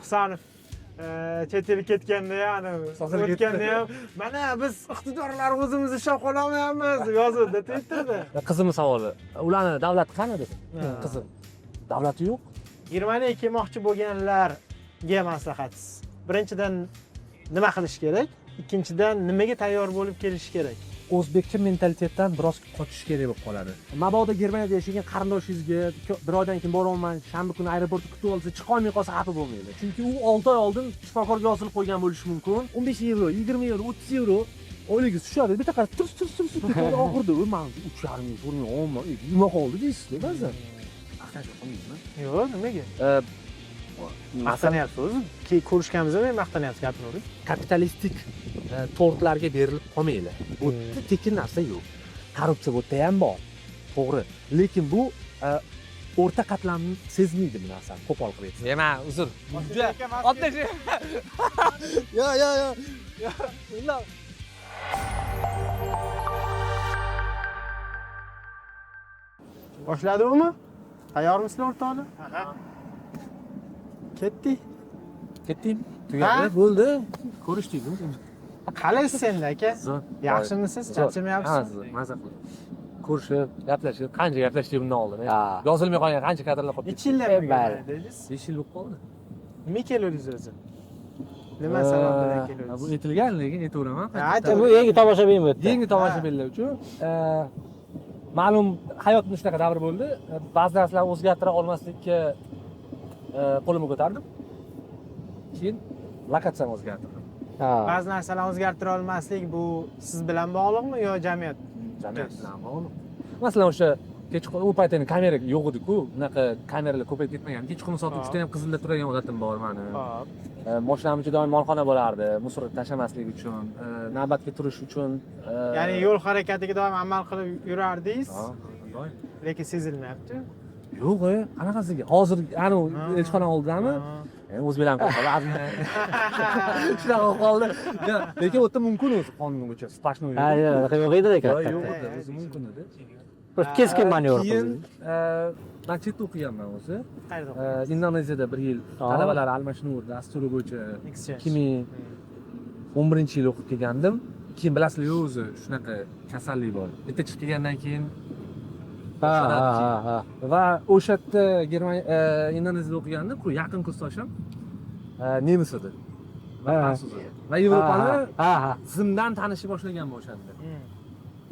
Husanov chet elga ketganda ya'ni o'tganda ham mana biz iqtidorlar o'zimiz ishlab qololmayapmiz deb yozuvdi Twitterda. Qizimni savoli. Ularni davlat qani dedi. Qizim. Davlati yo'q. Germaniyaga kelmoqchi bo'lganlarga maslahatsiz. Birinchidan nima qilish kerak? Ikkinchidan nimaga tayyor bo'lib kelish kerak? O'zbekcha mentalitetdan biroz qochish kerak bo'lib qoladi. Mabodo Germaniyada yashagan qarindoshingizga bir oydan keyin boraman, shanba kuni aeroportga kutib olsa, chiqa olmay qolsa xafa bo'lmaydi. Chunki u 6 oy oldin shifokorga yozilib qo'ygan bo'lishi mumkin. 15 yevro, 20 yevro, 30 yevro oyligingiz tushadi. Bitta qarab tur. Oxirida u men 3,5 ming so'rmay olma, nima qoldi deysiz ba'zan. Maqtanish qilmaysizmi? Yo'q, nimaga? Maqtanyapsiz o'zi. Ko'rishganimizda men maqtanyapsiz gapiravering. Kapitalistik tortlarga berilib qolmaydi. Bu tekin narsa yo'q. Korrupsiya bu yerda ham bor. To'g'ri. Lekin bu o'rta qatlamni sezmaydi bu narsani. Qo'pol qilib aytsa. Yema, uzr. Otdash. Yo. Yo. Boshladingmi? Tayyormisizlar o'rtoqlar? Ketdik. Tugadi, bo'ldi. Ko'rishdik. Qalaysiz endi aka? Yaxshimisiz? Charchamayapsizmi? Ha, maza qilib. Ko'rishib, gaplashib, qancha gaplashdik bundan oldin. Yozilmay qolgan qancha kadrlar qolib. Necha yillar dedingiz? 5 yil bo'lib qoldi. Nima keldingiz o'zi? Nima sabab bilan keldingiz? Bu aytilgan, lekin aytaveraman. Bu yangi tomoshabin bu yerda. Yangi tomoshabinlar uchun ma'lum hayotning shunaqa davri bo'ldi. Ba'zi narsalarni o'zgartira olmaslikka qo'limni ko'tardim. Keyin lokatsiyani o'zgartirdim. Ba'zi narsalarni o'zgartira olmaslik bu siz bilan bog'liqmi yo jamiyat? Jamiyat bilan bog'liq. Masalan, o'sha kechqurun u paytda kamera yo'q edi-ku, bunaqa kameralar ko'payib ketmagan. Kechqurun soat 3 da ham qizilda turadigan odatim bor meni. Xo'p. Mashinam ichida doim molxona bo'lardi, musor tashlamaslik uchun, navbatga turish uchun. Ya'ni yo'l harakatiga doim amal qilib yurardingiz, Doim. lekin sezilmayapti. Yo'q, qanaqasiga? Hozir anu elchixona oldidami? O'zbeklar qoladi. Shunaqa qoldi. Lekin o'tda mumkin o'zi qonun bo'yicha splashnoy. Ha, yo'q edi lekin. Yo'q edi, o'zi mumkin edi. Bir keskin manevr Keyin qildi. men chetda o'qiganman o'zi. Qayerda? Indoneziyada 1 yil talabalar almashinuv dasturi bo'yicha Exchange. 2011-yil o'qib kelgandim. Keyin bilasizlar o'zi shunaqa kasallik bor. Bitta chiqib kelgandan keyin Ha. va o'sha yerda Indoneziyada o'qigandim, yaqin kursdoshim nemis edi. Va fransuz edi. Va Yevropani zimdan tanisha boshlaganman o'shanda.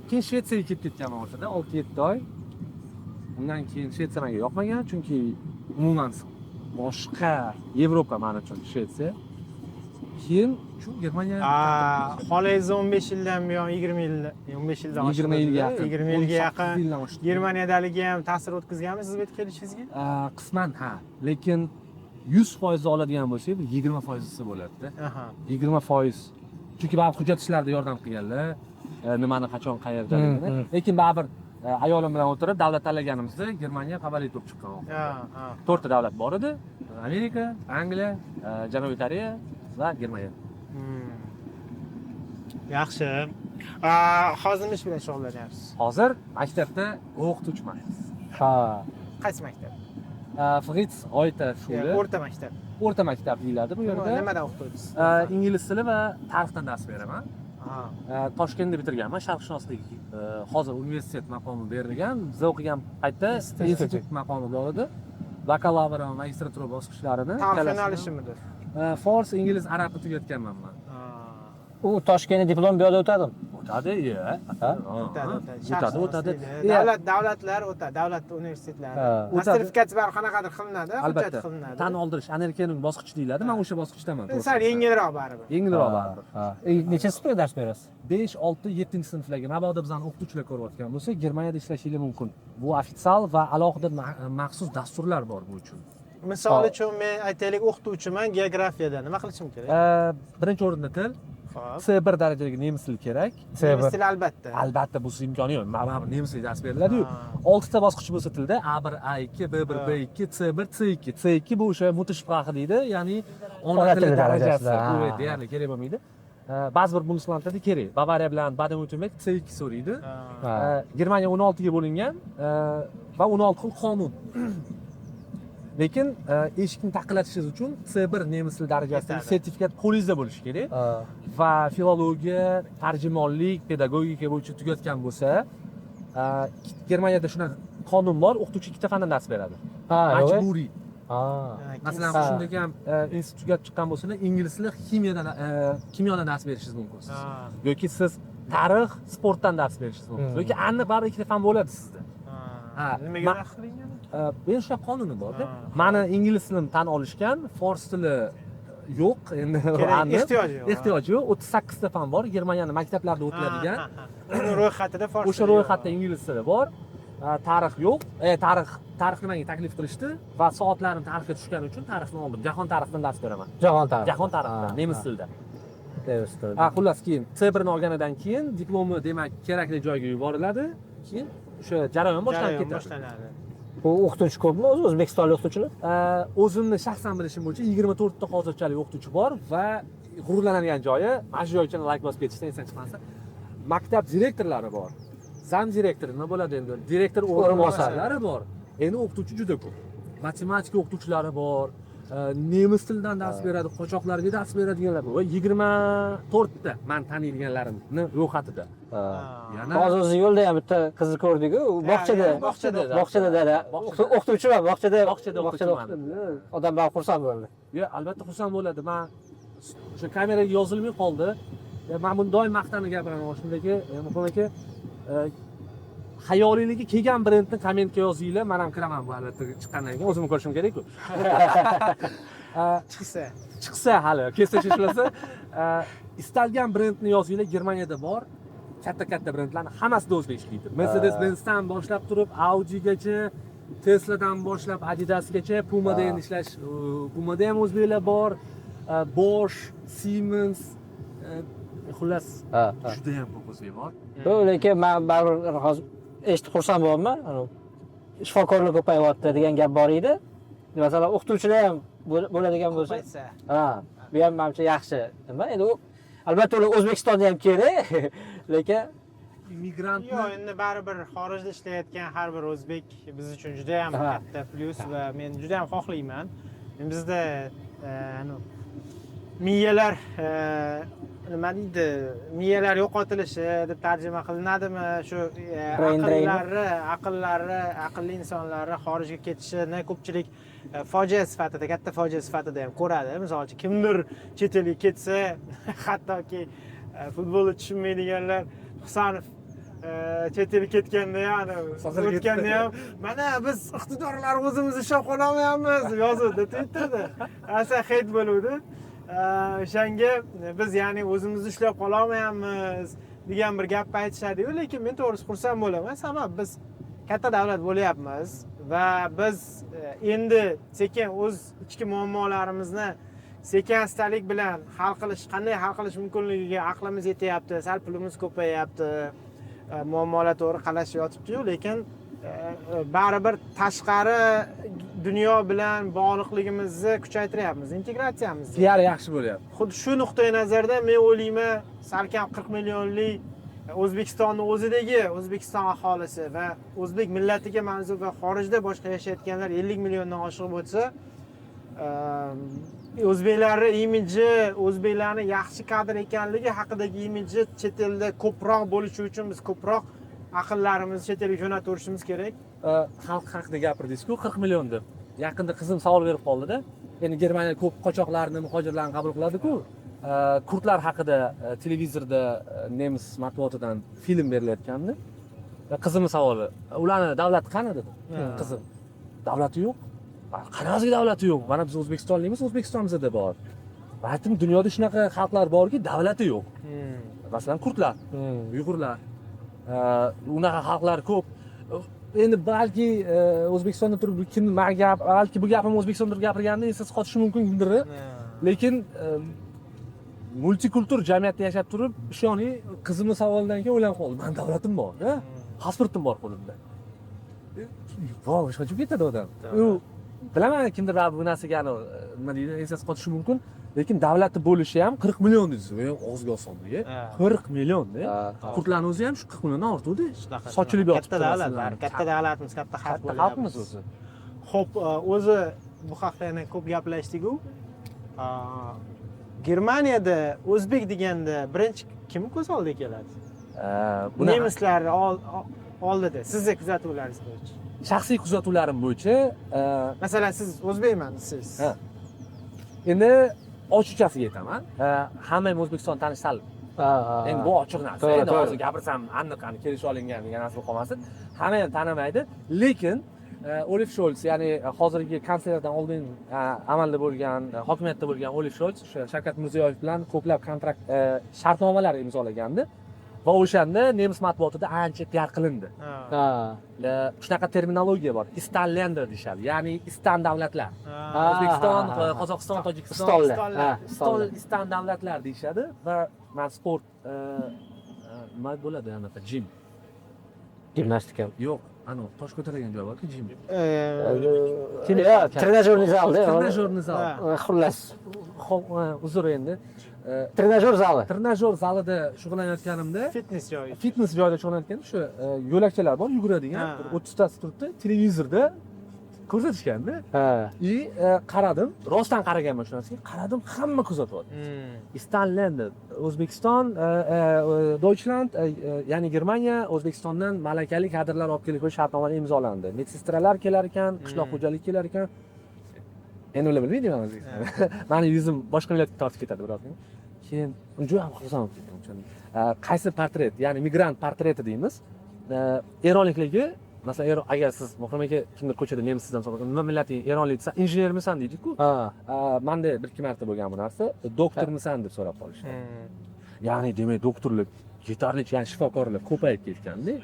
Keyin Shvetsiyaga ketib ketganman o'shada 6-7 oy. Undan keyin Shvetsiya menga yoqmagan, chunki umuman boshqa Yevropa men uchun Shvetsiya. Keyin shu Germaniya. Xolangiz 15 yildan buyon 20 yil, 15 yildan 20 yilga yaqin. 20 yilga yaqin Germaniyadaligi ham ta'sir o'tkazganmi siz bu yerga kelishingizga? Qisman ha, lekin 100% oladigan bo'lsak, 20%si bo'ladi-da. 20%. Chunki baribir hujjat ishlarida yordam qilganlar, nimani qachon qayerdaligini. Lekin baribir ayolim bilan o'tirib davlat tanlaganimizda Germaniya favorit bo'lib chiqqan. 4 ta davlat bor edi. Amerika, Angliya, Janubiy Koreya va Germaniya. Yaxshi. Hozir nima ish bilan shug'ullanyapsiz? Hozir maktabda o'qituvchiman. Ha. Qaysi maktab? Fritz Oyta shule. O'rta maktab. O'rta maktab deyiladi bu yerda. Nimadan o'qituvchisiz? Ingliz tili va tarixdan dars beraman. Toshkentda bitirganman, sharqshunoslik. Hozir universitet maqomi berilgan. Biz o'qigan paytda institut maqomi bor edi. Bakalavr va magistratura bosqichlarini Ta'minalishimidir. Fors, ingliz, arabni tugatganman men. U Toshkentda diplom bu yerda o'tadimi? O'tadi, o'tadi. Davlatlar o'tadi, davlat universitetlari. Nostrifikatsiya bari qanaqadir qilinadi, hujjat qilinadi. Tan oldirish, Amerikaning bosqichi deyiladi. Men o'sha bosqichdaman. Sal yengilroq baribir. Yengilroq baribir. Necha sinfga dars berasiz? 5, 6, 7 sinflarga. Mabodo bizani o'qituvchilar ko'rayotgan bo'lsa, Germaniyada ishlashingiz mumkin. Bu ofitsial va alohida maxsus dasturlar bor bu uchun. Misol uchun men aytaylik o'qituvchiman geografiyada. Nima qilishim kerak? Birinchi o'rinda til. C1 darajadagi nemis tili kerak. Nemis tili albatta. Albatta bu imkoni yo'q. Mana nemis tilida dars beriladi-yu. 6 ta bosqich bo'lsa tilda A1, A2, B1, B2, C1, C2. C2 bu o'sha mutashabbih deydi, ya'ni ona tili darajasi. Bu deyarli kerak bo'lmaydi. Ba'zi bir bundeslandlarda kerak. Bavariya bilan Baden-Württemberg C2 so'raydi. Germaniya 16 ga bo'lingan va 16 xil qonun. lekin eshikni taqillatishingiz uchun C1 nemis tili darajasidagi Yetadi. sertifikat qo'lingizda bo'lishi kerak va filologiya, tarjimonlik, pedagogika bo'yicha tugatgan bo'lsa, Germaniyada shunaqa qonun bor, o'qituvchi ikkita fandan dars beradi. Majburiy. Masalan, shunday ham institut tugatib chiqqan bo'lsangiz, ingliz tili, kimyodan dars berishingiz mumkin siz. Yoki siz tarix, sportdan dars berishingiz mumkin. Yoki aniq baribir ikkita fan bo'ladi sizda. Nimaga rad qilingan? Men shunaqa qonuni bor-da. Mani ingliz tilini tan olishgan, fors tili yo'q, endi ehtiyoji yo'q. Ehtiyoji yo'q. 38 ta fan bor, Germaniyaning maktablarida o'tiladigan. Uni ro'yxatida fors. O'sha ro'yxatda ingliz tili bor. Tarix yo'q. Tarix nimaga taklif qilishdi va soatlarim tarixga tushgani uchun tarixni oldim. Jahon tarixidan dars beraman. Jahon tarixi. Jahon tarixidan, nemis tilida. Nemis tilida. Xullas keyin C1 ni olganidan keyin diplomi demak kerakli joyga yuboriladi. Keyin o'sha jarayon boshlanib ketadi. Bu o'qituvchi ko'pmi o'zi o'zbekistonlik o'qituvchilar? O'zimni shaxsan bilishim bo'yicha 24 ta hozirchalik o'qituvchi bor va g'ururlanadigan joyi, mana shu joyga like bosib ketishdan esdan chiqmasa, maktab direktorlari bor. Zam direktori nima bo'ladi endi? Direktor o'rinbosarlari bor. Endi o'qituvchi juda ko'p. Matematika o'qituvchilari bor. Nemis tilidan dars beradi, qochoqlarga dars beradiganlar bor. 24 ta men taniydiganlarimni ro'yxatida. Hozir o'zi yo'lda ham bitta qizni ko'rdik-ku, bog'chada dada. O'qituvchiman, bog'chada o'qituvchiman. Odam bilan xursand bo'ldi. Yo'q, albatta xursand bo'ladi. Men o'sha kameraga yozilmay qoldi. Men buni doim maqtanib gapiraman. Shundaki, muhim aka, hayolingizga kelgan brendni kommentga yozinglar, men ham kiraman bu albatta chiqqandan keyin o'zim ko'rishim kerak-ku. Chiqsa hali, kelsa ishlasa, istalgan brendni yozinglar, Germaniyada bor. Katta brendlarni hammasida o'zbek ishlaydi. Mercedes-Benz'dan boshlab turib Audi'gacha, Tesla'dan boshlab Adidasgacha, Puma'da endi ishlash, Puma'da ham o'zbeklar bor. Bosch, Siemens, xullas juda ham ko'p o'zbek bor. Lekin men baribir hozir eshitib xursand bo'lyapman. Shifokorlar ko'payyapti degan gap bor edi. Masalan, o'qituvchilar ham bo'ladigan bo'lsa, bu ham menimcha yaxshi. Nima? Endi albatta ular O'zbekistonda ham kerak, lekin immigrantni yo'q, endi baribir xorijda ishlayotgan har bir o'zbek biz uchun juda ham katta plyus va men juda ham xohlayman. Bizda miyalar nima deydi, miyalar yo'qotilishi deb tarjima qilinadimi, shu aqlli insonlarni xorijga ketishini ko'pchilik fojia sifatida, katta fojia sifatida ham ko'radi. Misol uchun kimdir chet elga ketsa, hattoki futbolni tushunmaydiganlar Husanov chet elga ketganda ham, o'tganda ham mana biz iqtidorlar o'zimiz ushlab qololmayapmiz deb yozuvdi Twitterda. Asa hate bo'luvdi. O'shanga biz ya'ni o'zimizni ushlab qololmayapmiz degan bir gapni aytishadi-yu, lekin men to'g'risi xursand bo'laman. Sabab biz katta davlat bo'lyapmiz va biz endi sekin o'z ichki muammolarimizni sekin-astalik bilan qanday hal qilish mumkinligiga aqlimiz yetyapti, sal pulimiz ko'payyapti, muammolar to'g'ri qalashib yotibdi-yu, lekin baribir tashqari dunyo bilan bog'liqligimizni kuchaytiryapmiz, integratsiyamizni. PR yaxshi bo'lyapti. Xuddi shu nuqtai nazardan men o'ylayman, salkam 40 millionlik O'zbekistonning o'zidagi O'zbekiston aholisi va o'zbek millatiga mansub va xorijda boshqa yashayotganlar 50 milliondan oshiq bo'lsa, o'zbeklarning imiji, o'zbeklarning yaxshi kadr ekanligi haqidagi imiji chet elda ko'proq bo'lishi uchun biz ko'proq aqllarimizni chet elga jo'nataverishimiz kerak. Xalq haqida gapirdingiz-ku, 40 million deb. Yaqinda qizim savol berib qoldi-da. Endi Germaniya ko'p qochoqlarni, muhojirlarni qabul qiladi-ku. Kurdlar haqida televizorda nemis matbuotidan film berilayotgandi. Qizimning savoli, ularni davlati qani dedi. Qizim, davlati yo'q. Qanaqasiga davlati yo'q? Mana biz O'zbekistonlikmiz, O'zbekistonimizda bor. Aytdim, dunyoda shunaqa xalqlar borki, davlati yo'q. Masalan, kurdlar, uyg'urlar. Unaqa xalqlar ko'p. Endi balki O'zbekistonda turib kim balki bu gapim O'zbekistonda turib gapirganda esiz qotishi mumkin kimdir. Lekin multikultur jamiyatda yashab turib, ishoning, qizimning savolidan keyin o'ylanib qoldim. Men davlatim bor, pasportim bor qo'limda. Voy, shoshib ketadi odam. Bilaman, kimdir bu narsaga nima deydi, esiz qotishi mumkin. Lekin davlatni bo'lishi ham 40 million deysiz. Ozga osonligi. 40 million-da. Kurdlarning o'zi ham shu 40 milliondan ortuvdi. Sochilib yotibdi. Katta davlat, katta davlatimiz, katta xalq xalqimiz o'zi. Xo'p, o'zi bu haqda yana ko'p gaplashdik-ku. Germaniyada o'zbek deganda birinchi kim ko'z oldiga keladi? Buni Nemislar oldida sizni kuzatuvlaringiz bo'yicha. shaxsiy kuzatuvlarim bo'yicha Masalan, siz o'zbekman desiz. ha. Endi ochiqchasiga aytaman. Hamma ham O'zbekiston tanish sal. Endi bu ochiq narsa. To'g'ri, Endi to'g'ri. hozir gapirsam aniq kelisha olingan degan narsa bo'lib qolmasin. Hamma ham tanimaydi, lekin Olif Scholz, ya'ni hozirgi kanslerdan oldin amalda bo'lgan, hokimiyatda bo'lgan Olif Scholz Shavkat Mirziyoyev bilan ko'plab kontrakt shartnomalar imzolagandi va o'shanda nemis matbuotida ancha PR qilindi. Shunaqa terminologiya bor. Istan Länder deyishadi, ya'ni istan davlatlar. O'zbekiston, Qozog'iston, Tojikiston, istan davlatlar deyishadi va men sport nima bo'ladi anaqa jim. Gimnastika. Yo'q, ana tosh ko'taradigan joy borku jim. Trenajyorniy zalda. Trenajyorniy zal. Xullas. Uzr endi. Trenajyor zali. Trenajyor zalida shug'ullanayotganimda Fitness joyi. fitness joyida shug'ullanayotganda o'sha yo'lakchalar bor, yuguradigan, 30 tasi turibdi, televizorda ko'rsatishganda. И qaradim, rostdan qaraganman shu narsaga. Qaradim, hamma kuzatyapti. Istan Länder, O'zbekiston, Deutschland, ya'ni Germaniya O'zbekistondan malakali kadrlar olib kelib qo'yish shartnomalari imzolandi. Medsestralar kelar ekan, qishloq xo'jalik kelar ekan. Endi ular bilmayman O'zbekiston. Mani yuzim boshqa millatga tortib ketadi birozdan. Keyin juda ham xursand bo'ldim. Qaysi portret, ya'ni migrant portreti deymiz. Eronlikligi, masalan, agar siz Muhrim aka kimdir ko'chada nemis sizdan so'ragan, nima millating Eronlik desa, injenermisan deydi-ku. Menda 1-2 marta bo'lgan bu narsa, doktormisan deb so'rab qolishdi. Ya'ni demak doktorlik yetarlicha, ya'ni shifokorlar ko'payib ketganda.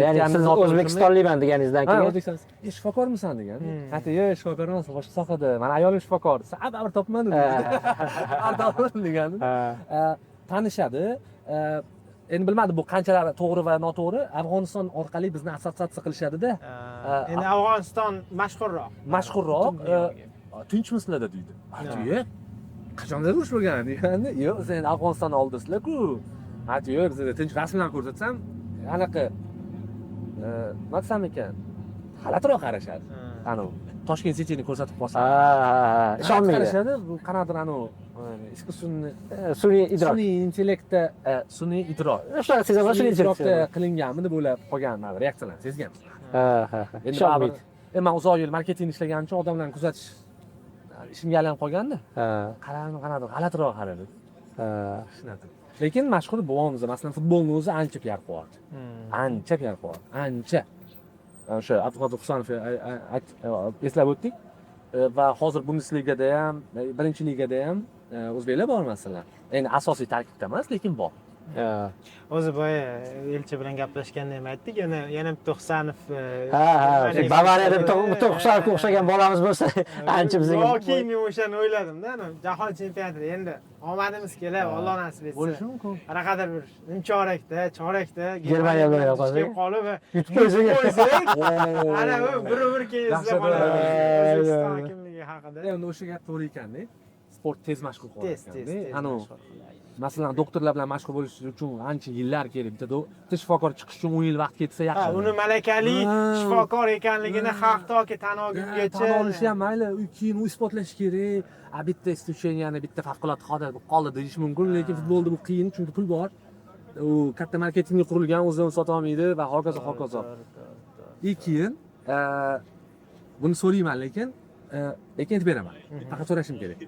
Ya'ni siz O'zbekistonlikman deganingizdan keyin. O'zbekiston, shifokormisan degan. Hatto yo'q, shifokor emas, boshqa sohada. Mana ayolim shifokor. Baribir topmadim. Ardog'im degan. Tanishadi. Endi bilmadim bu qanchalar to'g'ri va noto'g'ri. Afg'oniston orqali bizni assotsiatsiya qilishadi-da. Endi Afg'oniston mashhurroq. Mashhurroq, tinchmisizlar deydi. Yo'q. Qachondir urush bo'lgan deganda, yo'q, sen Afg'onistonni oldisizlar-ku. Yo'q, sizga tinch rasmlar ko'rsatsam, anaqa nima desam ekan, g'alatiroq qarashadi. Ana Toshkent City'ni ko'rsatib qolsa. Ishonmaydi. Qarashadi, bu qanaqadir sun'iy idrok. Sun'iy intellektda sun'iy idrok. Shunaqa sezaman, sun'iy idrokda qilinganmi deb o'ylab qolgan reaksiyalarni sezgan. Endi Ishonmaydi. men uzoq yil marketingda ishlagan uchun odamlarni kuzatish ishimga aylanib qolganda. Qanaqadir g'alatiroq qaradi. Shunaqa. Lekin mashhur buvamiz, masalan, futbolni o'zi ancha PR qilyapti. Ancha PR qilyapti. Ancha. O'sha Abduqodir Husanov eslab o'tdik va hozir Bundesligada ham, birinchi ligada ham o'zbeklar bor masalan. Endi asosiy tarkibda emas, lekin bor. O'zi boya elchi bilan gaplashganda ham aytdik, yana bitta Husanov. Bavariyada bitta Husanovga o'xshagan bolamiz bo'lsa, ancha bizga. Yo'q, men o'shani o'yladim-da, jahon chempionatida endi omadimiz kelib, Alloh nasib etsa. Bo'lishi mumkin. Qanaqadir bir chorakda Germaniya bilan yo'qolsak, qolib yutib qo'ysak. Ana bu bir keyin izlab qoladi. O'zbekiston kimligi haqida. Endi o'sha gap to'g'ri ekan-da. Sport tez mashhur qiladi. Tez. Ana masalan, doktorlar bilan mashhur bo'lish uchun ancha yillar kerak. Bitta shifokor chiqish uchun 10 yil vaqt ketsa yaxshi. Uni malakali shifokor ekanligini xalq toki tan olgungacha. Tan olishi ham mayli, keyin u isbotlash kerak. Bitta исключениyani bitta favqulodda holat bo'lib qoldi deyish mumkin, lekin futbolda bu qiyin, chunki pul bor. U katta marketingga qurilgan, o'zini sota olmaydi va hokazo. Keyin buni so'rayman, lekin aytib beraman. Faqat so'rashim kerak.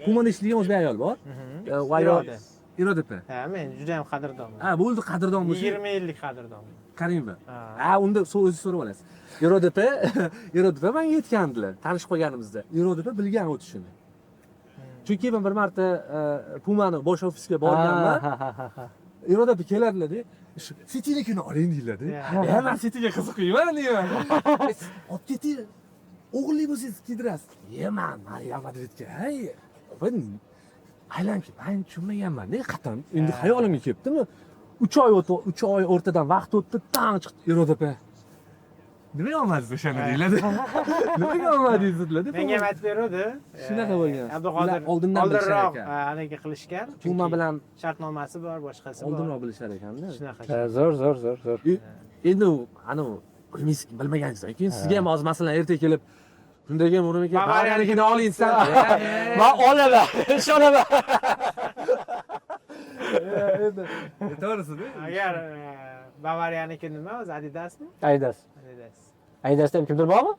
Pumada ishlagan o'zbek ayol bor. Iroda opa. Men juda ham qadrdonman. Bo'ldi, qadrdon bo'lsa. 20 yillik qadrdon. Karimova. Unda o'zingiz so'rab olasiz. Iroda opa menga aytgandilar, tanishib qolganimizda. Iroda opa bilgan o'tishini. Chunki men bir marta Pumani bosh ofisga borganman. Iroda opa keladilar-da, City'nikini oling deyiladi. Men City'ga qiziqmayman deyman. Olib keting. O'g'illik bo'lsangiz kiydirasiz. Men Real Madridga, aylanib, men tushunmaganman. Qatan, endi xayolimga kelibdimi? 3 oy o'rtadan vaqt o'tdi, tang chiqdi Iroda opa. Nimaga olmadingiz o'shani deyiladi. Nimaga olmadingiz deyiladi. Menga ham aytib berdi. Shunaqa bo'lgan. Abduqodir oldinroq anaga qilishgan. Puma bilan shartnomasi bor, boshqasi bor. Oldinroq bilishar ekanda. Shunaqa. Zo'r. Endi bilmaysiz, bilmaganingizdan keyin sizga ham hozir masalan ertaga kelib shunday ekan Murim aka Bavariyanikini Bavariyanikini oling desam Men olaman, ishonaman. to'g'risida agar Bavariyaniki nima o'zi Adidasmi? Adidas. Adidas. Adidasda ham kimdir bormi?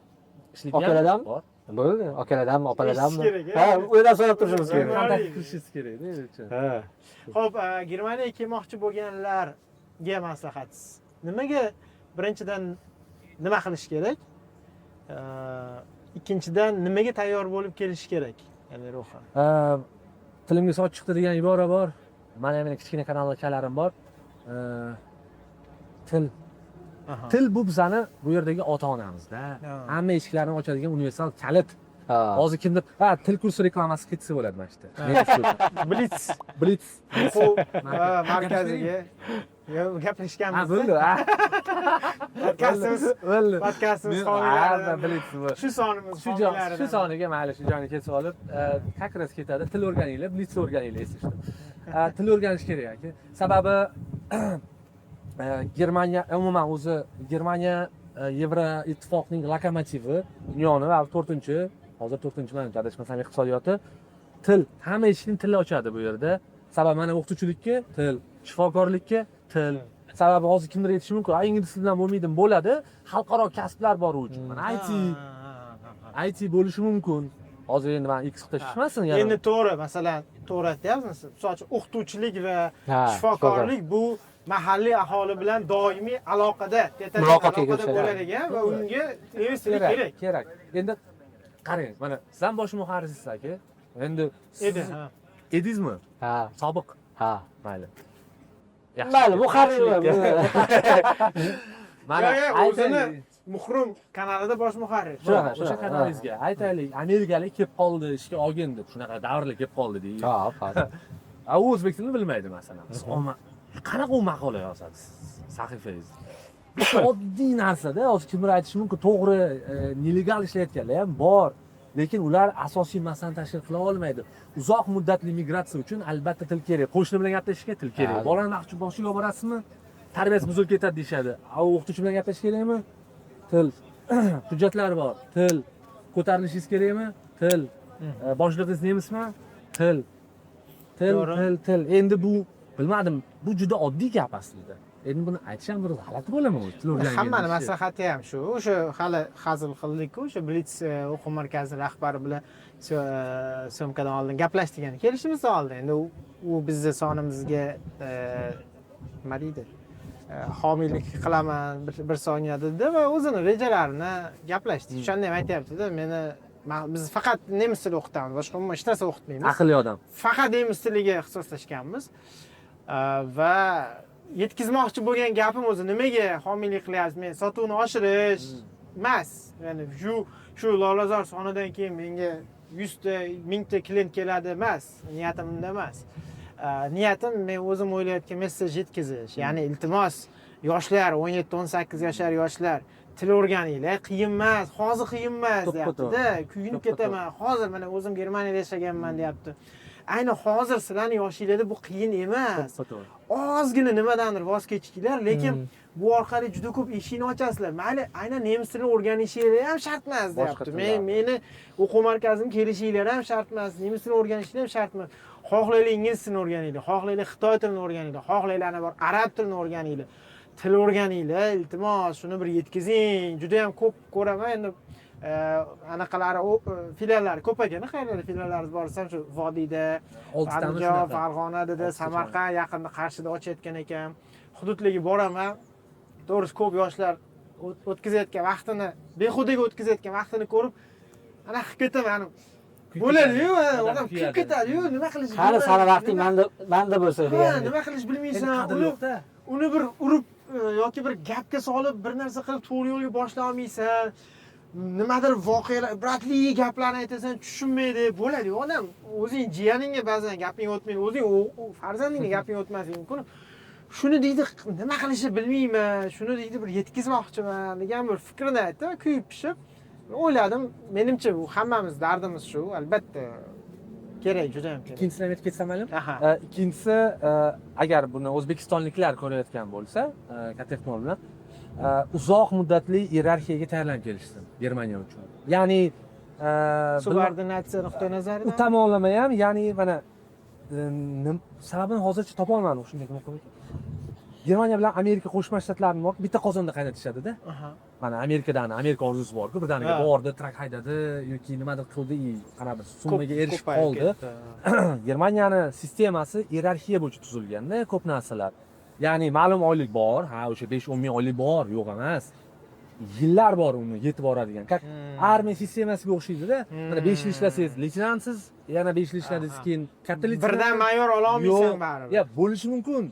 Okalardan? bor Bo'ldi, okalardanmi, opaladanmi? Eshitish kerak, Ha, o'ydan so'rab turishimiz kerak. qanday kirishingiz kerakda uchun Ha. Xo'p, Germaniyaga kelmoqchi bo'lganlarga maslahatingiz. Nimaga birinchidan nima qilish kerak? Ikkinchidan nimaga tayyor bo'lib kelish kerak? Ya'ni ruhan. tilimga soch chiqdi degan ibora bor. Mana meni kichkina kanalchalarim bor. Til Aha. til bu bizani bu yerdagi ota-onamizda. Hamma eshiklarni ochadigan universal kalit. Ha. Hozir kimdir til kursi reklamasi ketsa bo'ladi mana shu Blitz Blitz. o'quv markaziga gaplashganmiz. bo'ldi. Podkastimiz homiylarida Blitz bu. shu sonimiz Shu soniga mayli shu joyni kesib olib, как раз ketadi. Til o'rganinglar, Blitz o'rganinglar esishdi. Til o'rganish kerak aka. Sababi Germaniya umuman o'zi Germaniya Yevroittifoqning lokomotivi, dunyoni va 4-chi, hozir 4-chi adashmasam iqtisodiyoti. Til, hamma eshikning tili ochadi bu yerda. Sababi mana o'qituvchilikka til, shifokorlikka til. Sababi hozir kimdir aytishi mumkin, ingliz tili bilan bo'lmaydi, bo'ladi. Xalqaro kasblar bor uchun. Mana IT bo'lishi mumkin. Hozir endi men X tashmasin yana. Endi to'g'ri, masalan, to'g'ri aytyapsiz. Misol uchun o'qituvchilik va Ha, shifokorlik bu mahalliy aholi bilan doimiy aloqada, Muloqotga aloqada kirishadi. bo'ladigan va unga ingliz tili kerak. Kerak. Endi qarang, mana sizdan bosh muharrirsiz aka. Endi Edi, ha. edingizmi? Ha. Sobiq. Ha. Mayli. Mayli, muharrir. Mana o'zini Muhrim kanalida bosh muharrir. o'sha kanalingizga aytaylik, amerikalik kelib qoldi, ishga olgin deb, shunaqa davrlar kelib qoldi deydi. Ha, ha. U o'zbek tilini bilmaydi masalan. Siz qanaqa u maqola yozasiz sahifangizda? Oddiy narsada, hozir kimdir aytishi mumkin, to'g'ri, nelegal ishlayotganlar ham bor, lekin ular asosiy masalani tashkil qila olmaydi. Uzoq muddatli migratsiya uchun albatta til kerak. Qo'shni bilan gaplashishga til kerak. Bolani vaqti boshiga olib borasizmi? Tarbiyasi buzilib ketadi deyshadi. O'qituvchi bilan gaplashish kerakmi? Til. Hujjatlar bor. Til. Ko'tarilishingiz kerakmi? Til. Boshlig'ingiz nemismi? Til. Til. Endi bu bilmadim, bu juda oddiy gap aslida. Endi buni aytish ham bir g'alati bo'ladimi o'zi? Til o'rgangan. Hammani maslahati ham shu. O'sha hali hazil qildik-ku, o'sha Blitz o'quv markazi rahbari bilan syomkadan oldin gaplashdik, ya'ni kelishimizdan oldin. Endi u bizning sonimizga nima deydi? Homiylik qilaman bir soniya dedi va o'zini rejalarini gaplashdik. O'shanda ham aytayapti-da, biz faqat nemis tili o'qitamiz, boshqa umuman hech narsa o'qitmaymiz. Aqlli odam. Faqat nemis tiliga ixtisoslashganmiz. Va yetkazmoqchi bo'lgan gapim o'zi nimaga homiylik qilyapsiz? Men sotuvni oshirish emas. Ya'ni shu Lolazor sonidan keyin menga 100 ta, 1000 ta klient keladi emas. Niyatim unda emas. Niyatim men o'zim o'ylayotgan messaj yetkazish. Ya'ni iltimos, yoshlar, 17-18 yoshlar yoshlar til o'rganinglar, qiyin emas, hozir qiyin emas deyapti-da. Kuyinib ketaman. Hozir mana o'zim Germaniyada yashaganman deyapti. Ayni hozir sizlarning yoshinglarda bu qiyin emas. Ozgina nimadandir voz kechinglar, lekin bu orqali juda ko'p eshikni ochasizlar. Mayli, aynan nemis tilini o'rganishingiz ham shart emas deyapti. Meni o'quv markazimga kelishinglar ham shart emas, nemis tilini o'rganishinglar ham shart emas. Xohlaylar ingliz tilini o'rganinglar, xohlaylar xitoy tilini o'rganinglar, xohlaylar ana bor arab tilini o'rganinglar. Til o'rganinglar, iltimos, shuni bir yetkazing. Juda ham ko'p ko'raman endi anaqalari filiallari ko'p ekan, qayerlarda filiallarimiz bor desam shu Vodiyda, Andijon, Farg'onada, Samarqand, yaqinda Qarshida ochayotgan ekan. Hududlarga boraman. To'g'risi ko'p yoshlar o'tkazayotgan vaqtini, behudaga o'tkazayotgan vaqtini ko'rib, ana qilib ketaman. Bo'ladi-yu, odam qilib ketadi-yu, nima qilish? Qani sani vaqting menda bo'lsa degan. Nima qilish bilmaysan, uni bir urib yoki bir gapga solib, bir narsa qilib to'g'ri yo'lga boshlay olmaysan. Nimadir voqealar, ibratli gaplarni aytasan, tushunmaydi. Bo'ladi, odam o'zing jiyaningga ba'zan gaping o'tmaydi, o'zing farzandingga gaping o'tmasligi mumkin. Shuni deydi, nima qilishni bilmayman, shuni deydi bir yetkazmoqchiman degan bir fikrini aytdi, kuyib pishib. O'yladim, menimcha bu hammamiz dardimiz shu, albatta kerak, juda ham kerak. Ikkinchisidan aytib ketsam mayli? Ikkinchisi, agar buni o'zbekistonliklar ko'rayotgan bo'lsa, katta ehtimol bilan uzoq muddatli iyerarxiyaga tayyorlanib kelishsin Germaniya uchun. Ya'ni subordinatsiya nuqtai nazaridan u tomonlama ham, ya'ni mana sababini hozircha topa olmadim shunday qilib. Germaniya bilan Amerika Qo'shma Shtatlarini bitta qozonda qaynatishadi-da. Mana Amerika orzusi bor-ku, birdaniga bordi, trak haydadi yoki nimadir qildi, qanaqa bir summaga erishib qoldi. Germaniyani sistemasi iyerarxiya bo'yicha tuzilganda ko'p narsalar. Ya'ni ma'lum oylik bor, o'sha 5-10 ming oylik bor, yo'q emas. Yillar bor uni yetib boradigan. Armiya sistemasiga o'xshaydi-da. Mana 5 yil ishlasangiz leytenantsiz, yana 5 yil ishladingiz keyin katta leytenant. Birdan mayor ola olmaysan baribir. Ya bo'lishi mumkin.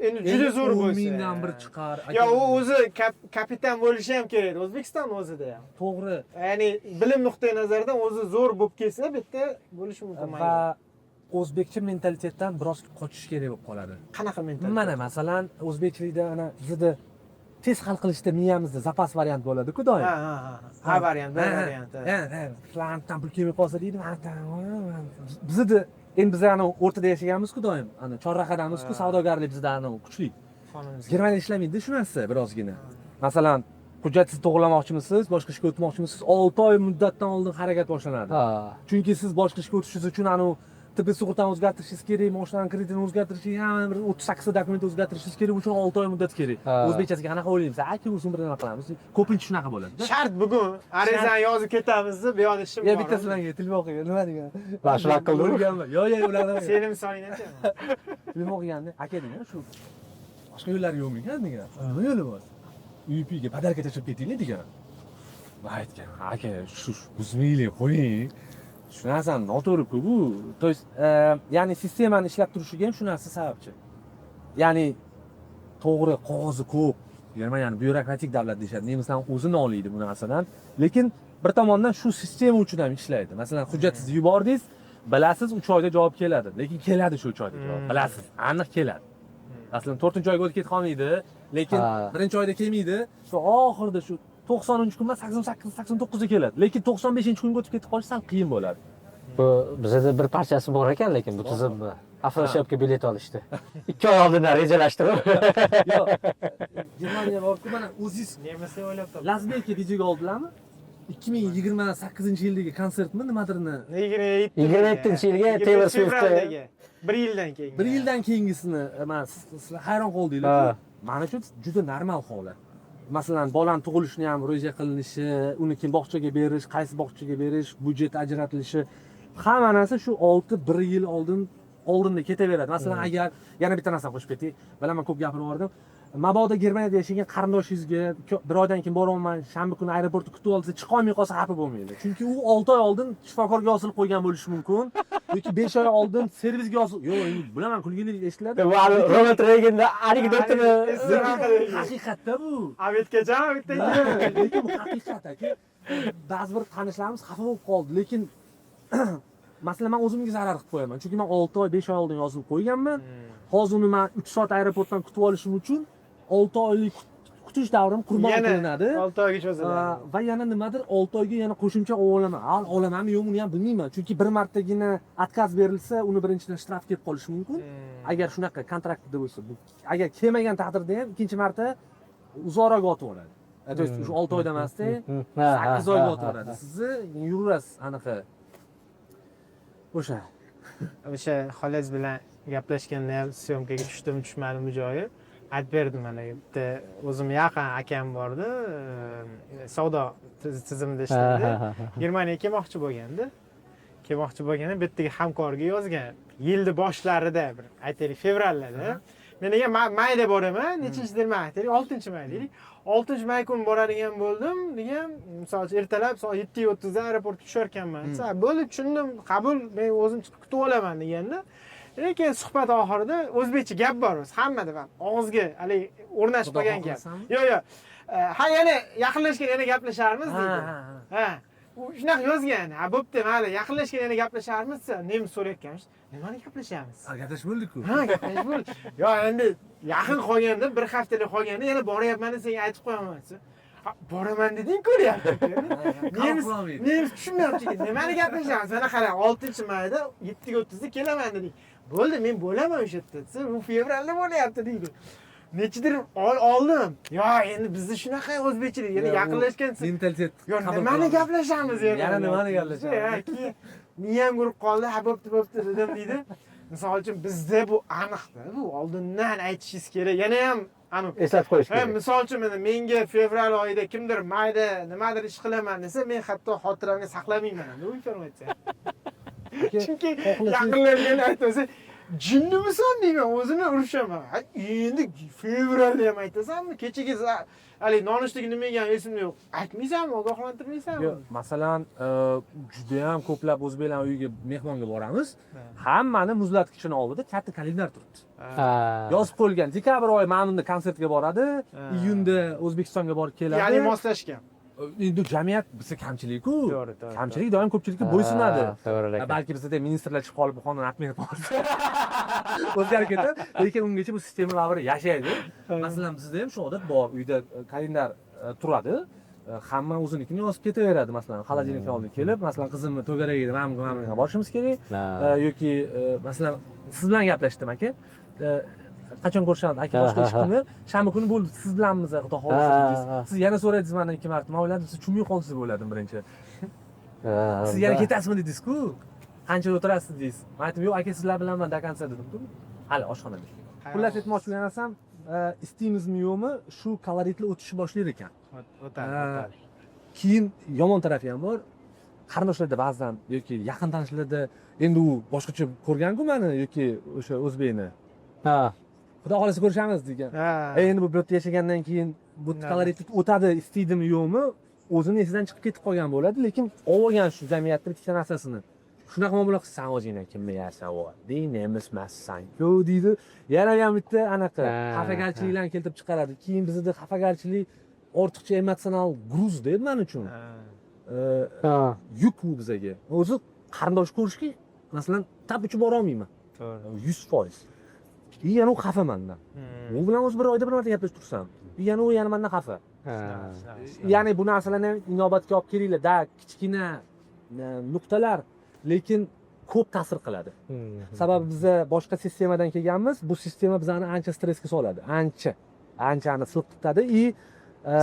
Endi juda zo'r bo'lsa. 10 mingdan bir chiqar. Yo, u o'zi kapitan bo'lishi ham kerak O'zbekiston o'zida ham. To'g'ri. Ya'ni bilim nuqtai nazaridan o'zi zo'r bo'lib kelsa, bitta bo'lishi mumkin. Va o'zbekcha mentalitetdan biroz qochish kerak bo'lib qoladi. Qanaqa mentalitet? Mana masalan, o'zbekchilikda ana bizda tez hal qilishda miyamizda zapas variant bo'ladi-ku doim. Ha, variant, bir variant. Klantdan pul kelmay qolsa deydi. Bizda endi biz ana o'rtada yashaganmiz-ku doim. Ana chorrahadamiz-ku, savdogarlik bizda ana kuchli. Germaniyada ishlamaydi shu narsa birozgina. Masalan, hujjatsiz to'g'rilamoqchimisiz, boshqa ishga o'tmoqchimisiz, 6 oy muddatdan oldin harakat boshlanadi. Chunki siz boshqa ishga o'tishingiz uchun ana tibbiyot sug'urtani o'zgartirishingiz kerak, moshinaning kreditini o'zgartirishingiz, yana bir 38 ta dokument o'zgartirishingiz kerak, uchun 6 oy muddat kerak. O'zbekchasiga qanaqa o'ylaymiz? Aka o'zim bir nima qilamiz. Ko'pincha shunaqa bo'ladi. Shart bugun arizani yozib ketamiz deb, bu yoqda ishim bor. Ya bittasi bilan tilmoq qilgan, nima degan? Mana shunaqa qildim. Yo, ulardan. Seni misolingdan-chi. Tilmoq qilganda, aka degan, shu boshqa yo'llari yo'qmi degan. Nima yo'li bor? UPga podarka tashlab ketinglar degan. Va aytgan, aka, shu buzmaylik, qo'ying. Shu narsani noto'g'ri-ku bu. То есть, ya'ni sistemani ishlab turishiga ham shu narsa sababchi. Ya'ni to'g'ri qog'ozi ko'p. Germaniyani byurokratik davlat deyshadi. Nemislar o'zi noliydi bu narsadan. Lekin bir tomondan shu sistema uchun ham ishlaydi. Masalan, hujjatsiz yubordingiz, bilasiz 3 oyda javob keladi. Lekin keladi shu 3 oyda javob. Bilasiz, aniq keladi. Masalan, 4-oyga o'tib ketib qolmaydi, lekin 1-oyda kelmaydi. Shu oxirida shu 90-kun emas, 88-89da keladi. Lekin 95-kunga o'tib ketib qolish sal qiyin bo'ladi. Bu bizda bir parchasi bor ekan, lekin bu tizimni Afroshopga bilet olishdi. 2 oy oldindan rejalashtirib. Yo'q. Germaniya borku, mana o'zingiz nemisni o'ylab topdim. Lasbekka DJ oldilarmi? 2028-yildagi konsertmi nimadirni? 27-yilga Taylor Swift'ga 1 yildan keyin. 1 yildan keyingisini emas, sizlar hayron qoldinglar. Mana shu juda normal holat. Masalan, bolani tug'ilishini ham reja qilinishi, uni kim bog'chaga berish, qaysi bog'chaga berish, budjet ajratilishi, hamma narsa shu 1 yil oldinda ketaveradi. Masalan, agar yana bitta narsa qo'shib ketay, bilaman ko'p gapirib yubordim. Mabodo Germaniyada yashagan qarindoshingizga bir oydan keyin boraman, shanba kuni aeroportda kutib olsa, chiqa olmay qolsa xafa bo'lmaydi. Chunki u 6 oy oldin shifokorga yozilib qo'ygan bo'lishi mumkin yoki 5 oy oldin servisga yozilib. Yo'q, endi bilaman kulgilik eshitiladi. Bu Ronald Reagan'da anekdotini haqiqatda bu. Avetgacha bitta. Lekin bu haqiqat aka. Ba'zi bir tanishlarimiz xafa bo'lib qoldi, lekin masalan men o'zimga zarar qilib qo'yaman. Chunki men 6 oy, 5 oy oldin yozib qo'yganman. Hozir uni men 3 soat aeroportdan kutib olishim uchun 6 oylik kutish davrim qurbon qilinadi. 6 oyga cho'ziladi. Va yana nimadir 6 oyga yana qo'shimcha olaman. Olamanmi yo'qmi uni ham bilmayman. Chunki bir martagina отказ berilsa, uni birinchidan shtraf kelib qolishi mumkin. Agar shunaqa kontraktda bo'lsa, agar kelmagan taqdirda ham ikkinchi marta uzoqroq otib oladi. То есть shu 6 oyda emasda 8 oyga otib oladi. Sizni yuraverasiz aniqa. O'sha xolangiz bilan gaplashganda ham syomkaga tushmadimi joyi? Aytib berdim mana bitta o'zim yaqin akam bordi, savdo tizimida ishlaydi. Germaniyaga kelmoqchi bo'lganda bittaga hamkorga yozgan. Yilni boshlarida bir aytaylik fevralda. Men degan mayda boraman, nechinchidir may aytaylik, 6-may deylik. 6-may kuni boradigan bo'ldim degan, masalan, ertalab soat 7:30 da aeroportga tushar ekanman. Bo'ldi, tushundim, qabul, men o'zim chiqib kutib olaman deganda. Lekin suhbat oxirida o'zbekcha gap bor, hammada ham og'izga hali o'rnashib qolgan gap. Yo'q. Ha, yana yaqinlashgan yana gaplasharmiz deydi. Ha. U shunaqa yozgan. Ha, bo'pti, mayli, yaqinlashgan yana gaplasharmiz, nemis so'rayotganmiz. Nimani gaplashamiz? Gaplash bo'ldik-ku. Ha, gaplash bo'ldi. Yo, endi yaqin qolganda, bir haftalik qolganda yana boryapman deb senga aytib qo'yaman. Boraman deding-ku, deyapti. Nemis tushunmayapti. Nimani gaplashamiz? Mana qara, 6-mayda 7:30 da kelaman dedik. Bo'ldi, men bo'laman o'sha yerda. U fevralda bo'layapti deydi. nechidir oldim. Yo, endi bizda shunaqa o'zbekchilik, yana yaqinlashgansiz. Mentalitet. Yo, nimani gaplashamiz endi? Yana nimani gaplashamiz? Keyin miyam urib qoldi, ha bo'pti dedim deydi. Misol uchun bizda bu aniqda, bu oldindan aytishingiz kerak. Yana ham eslatib qo'yish kerak. Misol uchun menga fevral oyida kimdir mayda nimadir ish qilaman desa, men hatto xotiramga saqlamayman bu informatsiya. Chunki yaqinlarga aytsa, jinnimisan deyman, o'zini urishaman. Endi fevralda ham aytasanmi? Kechagi hali nonushtaga nima yegan esimda yo'q. Aytmaysanmi, ogohlantirmaysanmi? Yo'q, masalan, juda ham ko'plab o'zbeklar uyiga mehmonga boramiz. Hammani muzlatkichini oldida katta kalendar turibdi. Yozib qo'yilgan, dekabr oyi mana bunda konsertga boradi, iyunda O'zbekistonga borib keladi. Ya'ni moslashgan. Endi jamiyat bizda kamchilik-ku. To'g'ri. Kamchilik doim ko'pchilikka bo'ysunadi. To'g'ri. Balki bizda ministrlar chiqib qolib, bu xonani atmay qolsa. O'zgarib ketadi, lekin ungacha bu sistema baribir yashaydi. Masalan, bizda ham shu odat bor, uyda kalendar turadi. Hamma o'zinikini yozib ketaveradi. Masalan, xolodilnikni oldiga kelib, masalan, qizimni to'garagiga mana borishimiz kerak yoki masalan, siz bilan gaplashdim aka. Qachon ko'rishamiz aka, boshqa ish kunni shanba kuni bo'ldi, siz bilanmiz, xudo xohlasa. Siz yana so'raydingiz mendan 2 marta. Men o'yladim, siz tushunmay qolsiz deb o'yladim birinchi. Siz yana ketasizmi dedingiz-ku? Qancha o'tirasiz deysiz. Men aytdim, yo'q aka, sizlar bilanman da konsertda dedim-ku. Hali oshxonada. Xullas aytmoqchi bo'lgan narsam, isteymizmi yo'qmi, shu koloritli o'tishi boshlar ekan. O'tadi. Keyin yomon tarafi ham bor. Qarindoshlarda ba'zan yoki yaqin tanishlarda endi u boshqacha ko'rgan-ku meni yoki o'sha o'zbekni. Xudo xolasa ko'rishamiz degan. Endi bu yerda yashagandan keyin bu koloritlik o'tadi, isteydimi yo'qmi, o'zini esidan chiqib ketib qolgan bo'ladi, lekin olgan shu jamiyatda bitta narsasini. Shunaqa muomala qilsan o'zingga kimni yarsan o, deyni emassan-ku deydi. Yana ham bitta anaqa xafagarchiliklarni keltirib chiqaradi. Keyin bizda xafagarchilik ortiqcha emotsional gruz deydi men uchun. Yuk bu bizaga. O'zi qarindosh ko'rishga masalan tap uchib bora olmayman. To'g'ri. 100%. Yana u xafa mendan. U bilan o'zi bir oyda bir marta gaplashib tursam, yana u yana mendan xafa. Ya'ni bu narsalarni inobatga olib kelinglar, da kichkina nuqtalar, lekin ko'p ta'sir qiladi. Sababi biz boshqa sistemadan kelganmiz, bu sistema bizani ancha stressga soladi, anchani silqitadi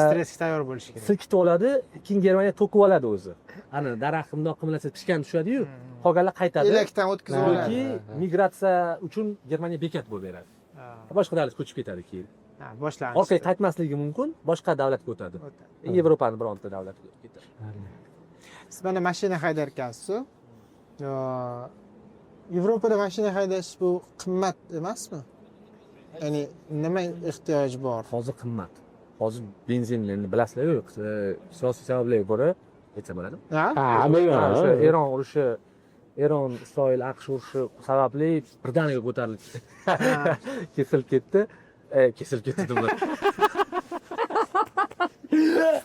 stressga tayyor bo'lish kerak. Silkitib oladi, keyin Germaniya to'kib oladi o'zi. Ana daraxt bundoq qilmasa pishgan tushadi-yu, qolganlar qaytadi. Elakdan o'tkazib oladi. Yoki migratsiya uchun Germaniya bekat bo'lib beradi. Boshqa davlatga ko'chib ketadi keyin. Boshlanish. Orqaga qaytmasligi mumkin, boshqa davlatga o'tadi. Yevropaning bironta davlatiga ketadi. Siz mana mashina haydar ekansiz-ku. Yevropada mashina haydash bu qimmat emasmi? Ya'ni nima ehtiyoj bor? Hozir qimmat. Hozir benzinlarni bilasizlar-ku, siyosiy sabablarga ko'ra aytsa bo'ladimi? O'sha Eron urushi, Eron Isroil AQSh urushi sababli birdaniga ko'tarilib kesilib ketdi. Kesilib ketdi dedim.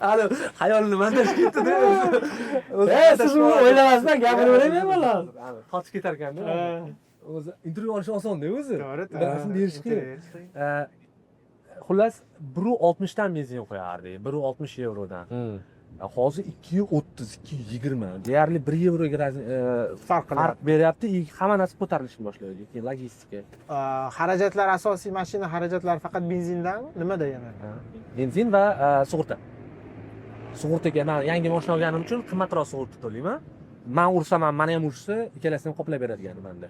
Hali xayolimni mandash ketdi-da. Siz uni o'ylamasdan gapini o'ylayman bola. Qochib ketar ekanda. O'zi intervyu olish oson-da o'zi. To'g'ri. Barasini berish kerak. Xullas 1.60 dan benzin qo'yardik, 1.60 yevrodan. Hozir 2.30, 2.20. Deyarli 1 yevroga farq beryapti. Hamma narsa ko'tarilishni boshlaydi. Keyin logistika. Xarajatlar asosiy mashina xarajatlari faqat benzindanmi? Nimada yana? Benzin va sug'urta. Sug'urtaga men yangi mashina olganim uchun qimmatroq sug'urta to'layman. Men ursam ham, meni ham ursa, ikkalasini qoplab beradigan menda.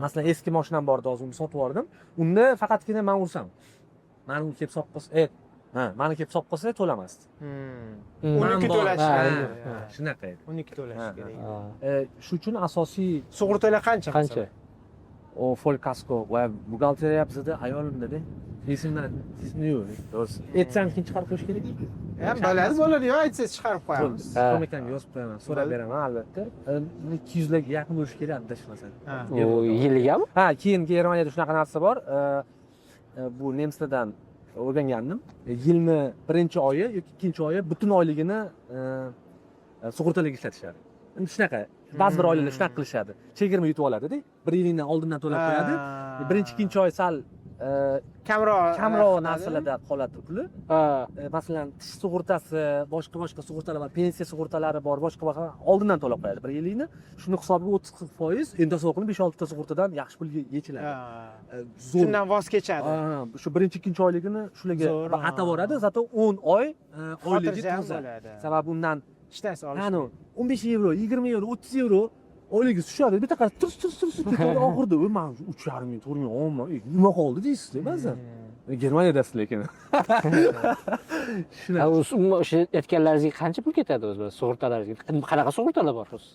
Masalan, eski mashinam bor edi, hozir uni sotib yubordim. Unda faqatgina men ursam. Meni kelib sotib qolsa, meni kelib sotib qolsa to'lamasdi. Uniki to'lash kerak. Shunaqa edi. Uniki to'lash kerak. Shu uchun asosiy sug'urtalar qancha? O full kasko va buxgalteriya bizda ayolimda-da. Esimdan yo'q. Aytsam keyin chiqarib qo'yish kerak. Ham bo'ladi, yo'q aytsangiz chiqarib qo'yamiz. Ko'makdan yozib qo'yaman, so'rab beraman albatta. 200 larga yaqin bo'lishi kerak, adashmasam. U yilligami? Keyin Germaniyada shunaqa narsa bor. Bu nemislardan o'rgangandim. Yilni birinchi oyi yoki ikkinchi oyi butun oyligini sug'urtalarga ishlatishadi. Endi shunaqa, ba'zi bir oilalar shunaqa qilishadi. Chegirma yutib oladi-da, 1 yildan oldindan to'lab qo'yadi. Birinchi, ikkinchi oy sal kamroq kamroq narsalarda qoladi puli. Ha. Masalan, tish sug'urtasi, boshqa sug'urtalar bor, pensiya sug'urtalari bor, boshqa oldindan to'lab qo'yadi 1 yillikni. Shuni hisobiga 30-40%, endi so'qini 5-6 ta sug'urtadan yaxshi pulga yechiladi. Zo'r. Shundan voz kechadi. Shu birinchi, ikkinchi oyligini shularga atavoradi, zato 10 oy oyligi toza. Sababi undan Ishtasi olish. Qani 15 yevro, 20 yevro, 30 yevro oyligi tushadi. Bitta qarab turs ketadi oxirida. Men 3,5 ming, 4 ming olma, nima qoldi deysiz ba'zan. Germaniyadasiz lekin. Shuna. O'sha aytganlaringizga qancha pul ketadi o'zi sug'urtalaringizga? Qanaqa sug'urtalar bor o'zi?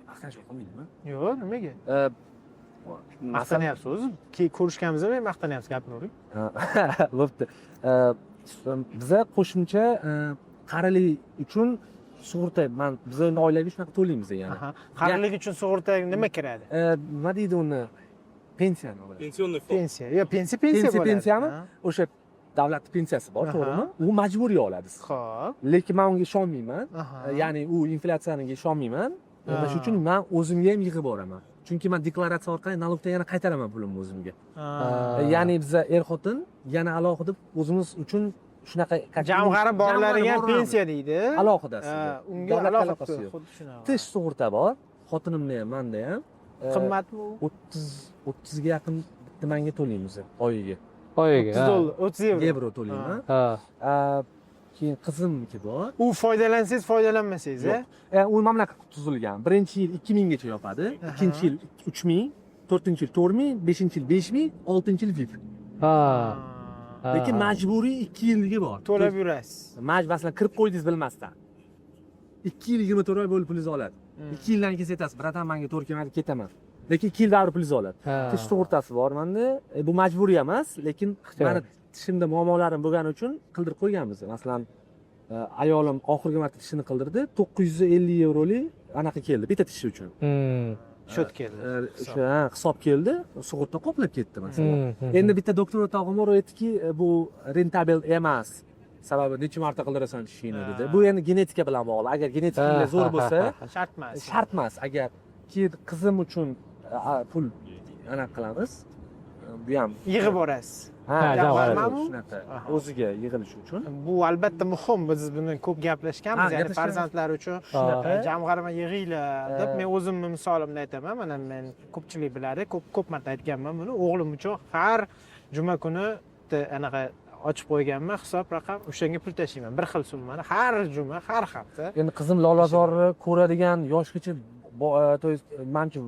Maqtanch qilmaydimi? Yo'q, nimaga? Maqtanyapsiz o'zi. Ko'rishganimizda men maqtanyapsiz gapiravering. Bo'pti. Biza qo'shimcha qarilik uchun sug'urta, biz endi oilaviy shunaqa to'laymiz yana. Qarilik uchun sug'urta nima kiradi? Nima deydi uni? Pensiyani oladi. Pensiya. Yo, pensiya bo'ladi. Pensiyami? O'sha davlat pensiyasi bor, to'g'rimi? U majburiy oladi. Xo'p. Lekin men unga ishonmayman. Ya'ni u inflyatsiyaga ishonmayman. Shuning uchun men o'zimga ham yig'ib boraman. Chunki men deklaratsiya orqali налогdan yana qaytaraman pulimni o'zimga. Ya'ni biz xotin yana alohida o'zimiz uchun shunaqa jamg'arib borlariga pensiya deydi. Alohidasi. Unga alohida xuddi shunaqa. Tish sug'urta bor. Xotinimda ham, menda ham. Qimmatmi u? 30 ga yaqin bitta menga to'laymiz oyiga. Oyiga. 30 Yevro to'layman. Ha. Keyin qizimniki bor. U foydalansangiz, foydalanmasangiz, u mamlakat tuzilgan. Birinchi yil 2000 gacha yopadi, ikkinchi yil 3000, to'rtinchi yil 4000, beshinchi yil 5000, oltinchi yil VIP. Ha. Lekin majburiy 2 yilligi bor. To'lab yurasiz. Masalan kirib qo'ydingiz bilmasdan. 2 yil 24 oy bo'lib pulingizni oladi. 2 yildan keyin aytasiz, "Bratan, menga to'g'ri kelmadi, ketaman." Lekin 2 yil davri pulingizni oladi. Tish sug'urtasi bor menda. Bu majburiy emas, lekin meni tishimda muammolarim bo'lgani uchun qildirib qo'yganmiz. Masalan, ayolim oxirgi marta tishini qildirdi, 950 yevrolik anaqa keldi bitta tishi uchun. Shot keldi. O'sha hisob keldi, sug'urta qoplab ketdi masalan. Endi bitta doktor o'rtog'im aytdiki, bu rentabel emas. Sababi necha marta qildirasan tishingni dedi. Bu endi genetika bilan bog'liq. Agar genetika zo'r bo'lsa, shart emas. Shart emas. Agar qizim uchun pul anaqa qilamiz, bu ham yig'ib borasiz. Shunaqa o'ziga yig'ilish uchun. Bu albatta muhim. Biz buni ko'p gaplashganmiz, ya'ni farzandlar uchun jamg'arma yig'inglar deb. Men o'zimni misolimni aytaman. Mana men ko'pchilik biladi, ko'p marta aytganman buni. O'g'lim uchun har juma kuni anaqa ochib qo'yganman hisob raqam, o'shanga pul tashlayman. Bir xil summani har juma, har hafta. Endi qizim Lolazorni ko'radigan yoshgacha, menimcha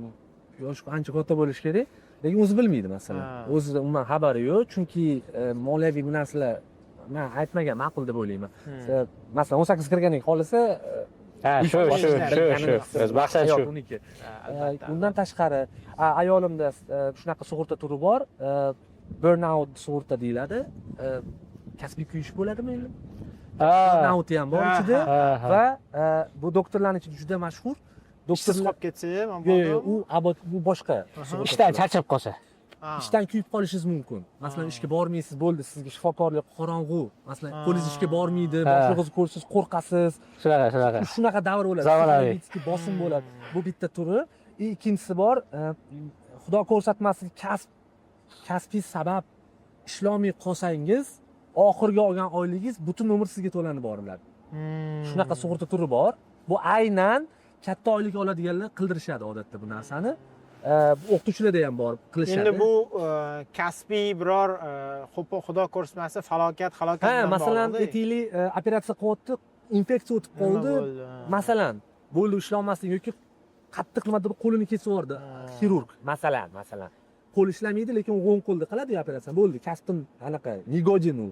yosh ancha katta bo'lish kerak. Lekin o'zi bilmaydi masalan. O'zida umuman xabari yo'q, chunki moliyaviy bu narsalar men aytmagan ma'qul deb o'ylayman. Masalan 18 kirgandan qolsa, shu. O'z maqsad shu. Undan tashqari, ayolimda shunaqa sug'urta turi bor. Burnout sug'urta deyiladi. Kasbiy kuyish bo'ladimi endi? Burnout ham bor ichida va bu doktorlarning ichida juda mashhur. Ishsiz qolib ketsa ham, bu boshqa. Ishdan charchab qolsa. Ishdan kuyib qolishingiz mumkin. Masalan, ishga bormaysiz, bo'ldi, sizga shifokorlik qorong'u. Masalan, qo'lingiz ishga bormaydi, boshlig'ingizni ko'rsangiz qo'rqasiz. Shunaqa davr bo'ladi. Psixologik bosim bo'ladi. Bu bitta turi. Ikkinchisi bor, Xudo ko'rsatmasin, kasbiy sabab ishlolmay qolsangiz, oxirgi olgan oyligingiz butun umr sizga to'lanib boriladi. Shunaqa sug'urta turi bor. Bu aynan katta oylik oladiganlar qildirishadi odatda bu narsani. O'qituvchilarda ham bor qilishadi. Endi bu kasbiy biror xudo ko'rsatmasin halokat bilan masalan, aytaylik, operatsiya qilyapti, infeksiya o'tib qoldi. Masalan, bo'ldi ishlolmaslik yoki qattiq nima deb qo'lini kesib yubordi xirurg. Masalan, qo'l ishlamaydi, lekin o'ng qo'lda qiladi operatsiya. Bo'ldi, kasbim anaqa nigodin u.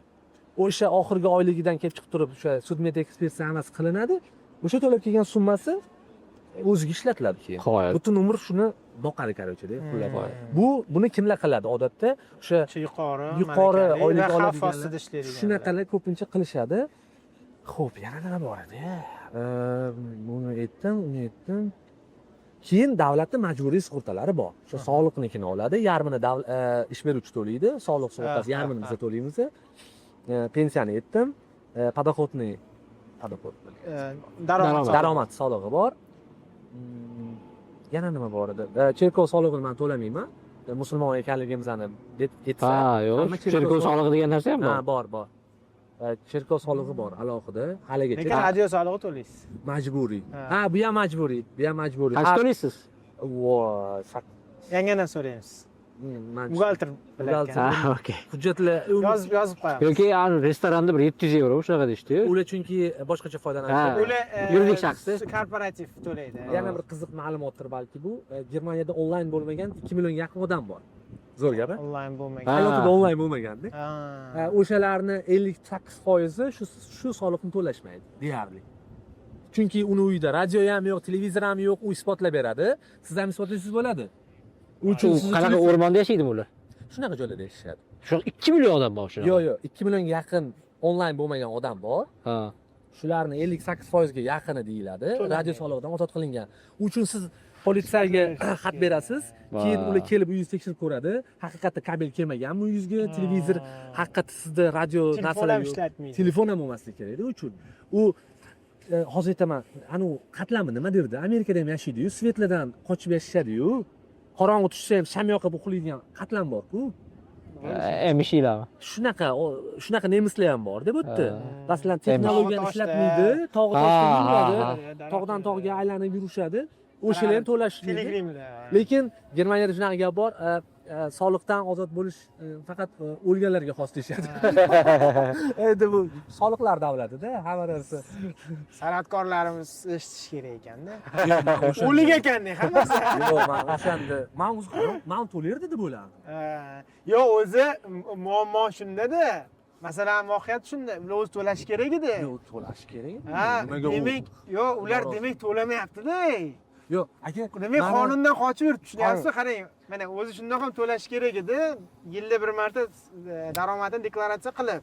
O'sha oxirgi oyligidan kelib chiqib turib, o'sha sudmedekspertizasi qilinadi. O'sha to'lab kelgan summasi o'ziga ishlatiladi keyin. Butun umr shuni boqadi, korоче-da, qo'llab. Buni kimlar qiladi odatda? O'sha yuqori oylik oladiganlar shunaqalar ko'pincha qilishadi. Xo'p, yana nima bor edi? Buni aytdim, uni aytdim. Keyin davlatning majburiy sug'urtalari bor. O'sha sog'liqnikini oladi, yarmini ish beruvchi to'laydi, sog'liq sug'urtasi yarmini biz to'laymiz. Pensiyani aytdim, podoходный daromad solig'i bor. Yana nima bor edi? Cherkov solig'ini men to'lamayman. musulmon ekanligimizni aytsa, Ha, yo'q. Cherkov solig'i degan narsa ham bor. bor. Cherkov solig'i bor alohida haligacha. Lekin radio solig'i to'laysiz. Majburiy. Ha. Ha, bu ham majburiy. Qancha to'laysiz? Voy, Yangidan so'raymiz. Buxgalter bilan. Ha, okey. hujjatlar Yozib qo'yamiz. Yoki restoranda bir 700 euro shunaqa deyishdi-yu. ular chunki boshqacha Ha. foydalanadi. Ular Yuridik shaxsda. korporativ to'laydi. Yana bir qiziq ma'lumotdir balki bu. Germaniyada onlayn bo'lmagan 2 million yaqin odam bor. Zo'r gap-a? Onlayn bo'lmagan. Ha. Hayotida onlayn bo'lmaganda. Ha. O'shalarni 58% shu soliqni to'lashmaydi deyarli. Chunki uni uyida radio ham yo'q, televizor ham yo'q, u isbotlab beradi. Siz ham isbotlaysiz bo'ladi. U uchun siz Qanaqa o'rmonda yashaydimi ular? shunaqa joylarda yashashadi. Shu 2 million odam bor shunaqa. Yo'q, 2 million yaqin onlayn bo'lmagan odam bor. Ha. Shularni 58% ga yaqini deyiladi. Radio solig'idan ozod qilingan. U uchun siz politsiyaga xat berasiz, keyin ular kelib uyingizni tekshirib ko'radi. Haqiqatda kabel kelmaganmi uyingizga, televizor, haqiqatda sizda radio Telefon narsalar ham yo'q. ishlatmaydi. Telefon ham bo'lmasligi kerak u uchun. U hozir aytaman, anu qatlami nima derdi? Amerikada ham yashaydi-yu, svetlardan qochib yashashadi-yu. Qorong'i tushsa ham sham yoqib uxlaydigan qatlam bor-ku. Emishiylarmi? Shunaqa nemislar ham bor deb o'tdi. Masalan, texnologiyani Tog'i ishlatmaydi, tog'i Ha, toshga ha, yuradi, tog'dan tog'ga aylanib yurishadi. O'shalar ham to'lashmaydi. Piligrimlar. Lekin Germaniyada shunaqa gap bor, soliqdan ozod bo'lish faqat o'lganlarga xos deyishadi. Endi bu soliqlar davlatida hamma narsa. San'atkorlarimiz eshitish kerak ekanda. O'lik ekanda hammasi. Yo'q, men o'shanda men to'laydi deb o'yladim. Yo'q, o'zi muammo shunda-da. Masalan, mohiyat shunda, ular o'zi to'lash kerak edi. Yo'q, to'lash kerak. Ha, demak, yo'q, ular demak to'lamayapti-da. Yo'q, aka, Demak, qonundan qochib yuribdi, tushunyapsiz? Qarang, mana o'zi shundoq ham to'lash kerak edi. Yilda bir marta daromadini deklaratsiya qilib.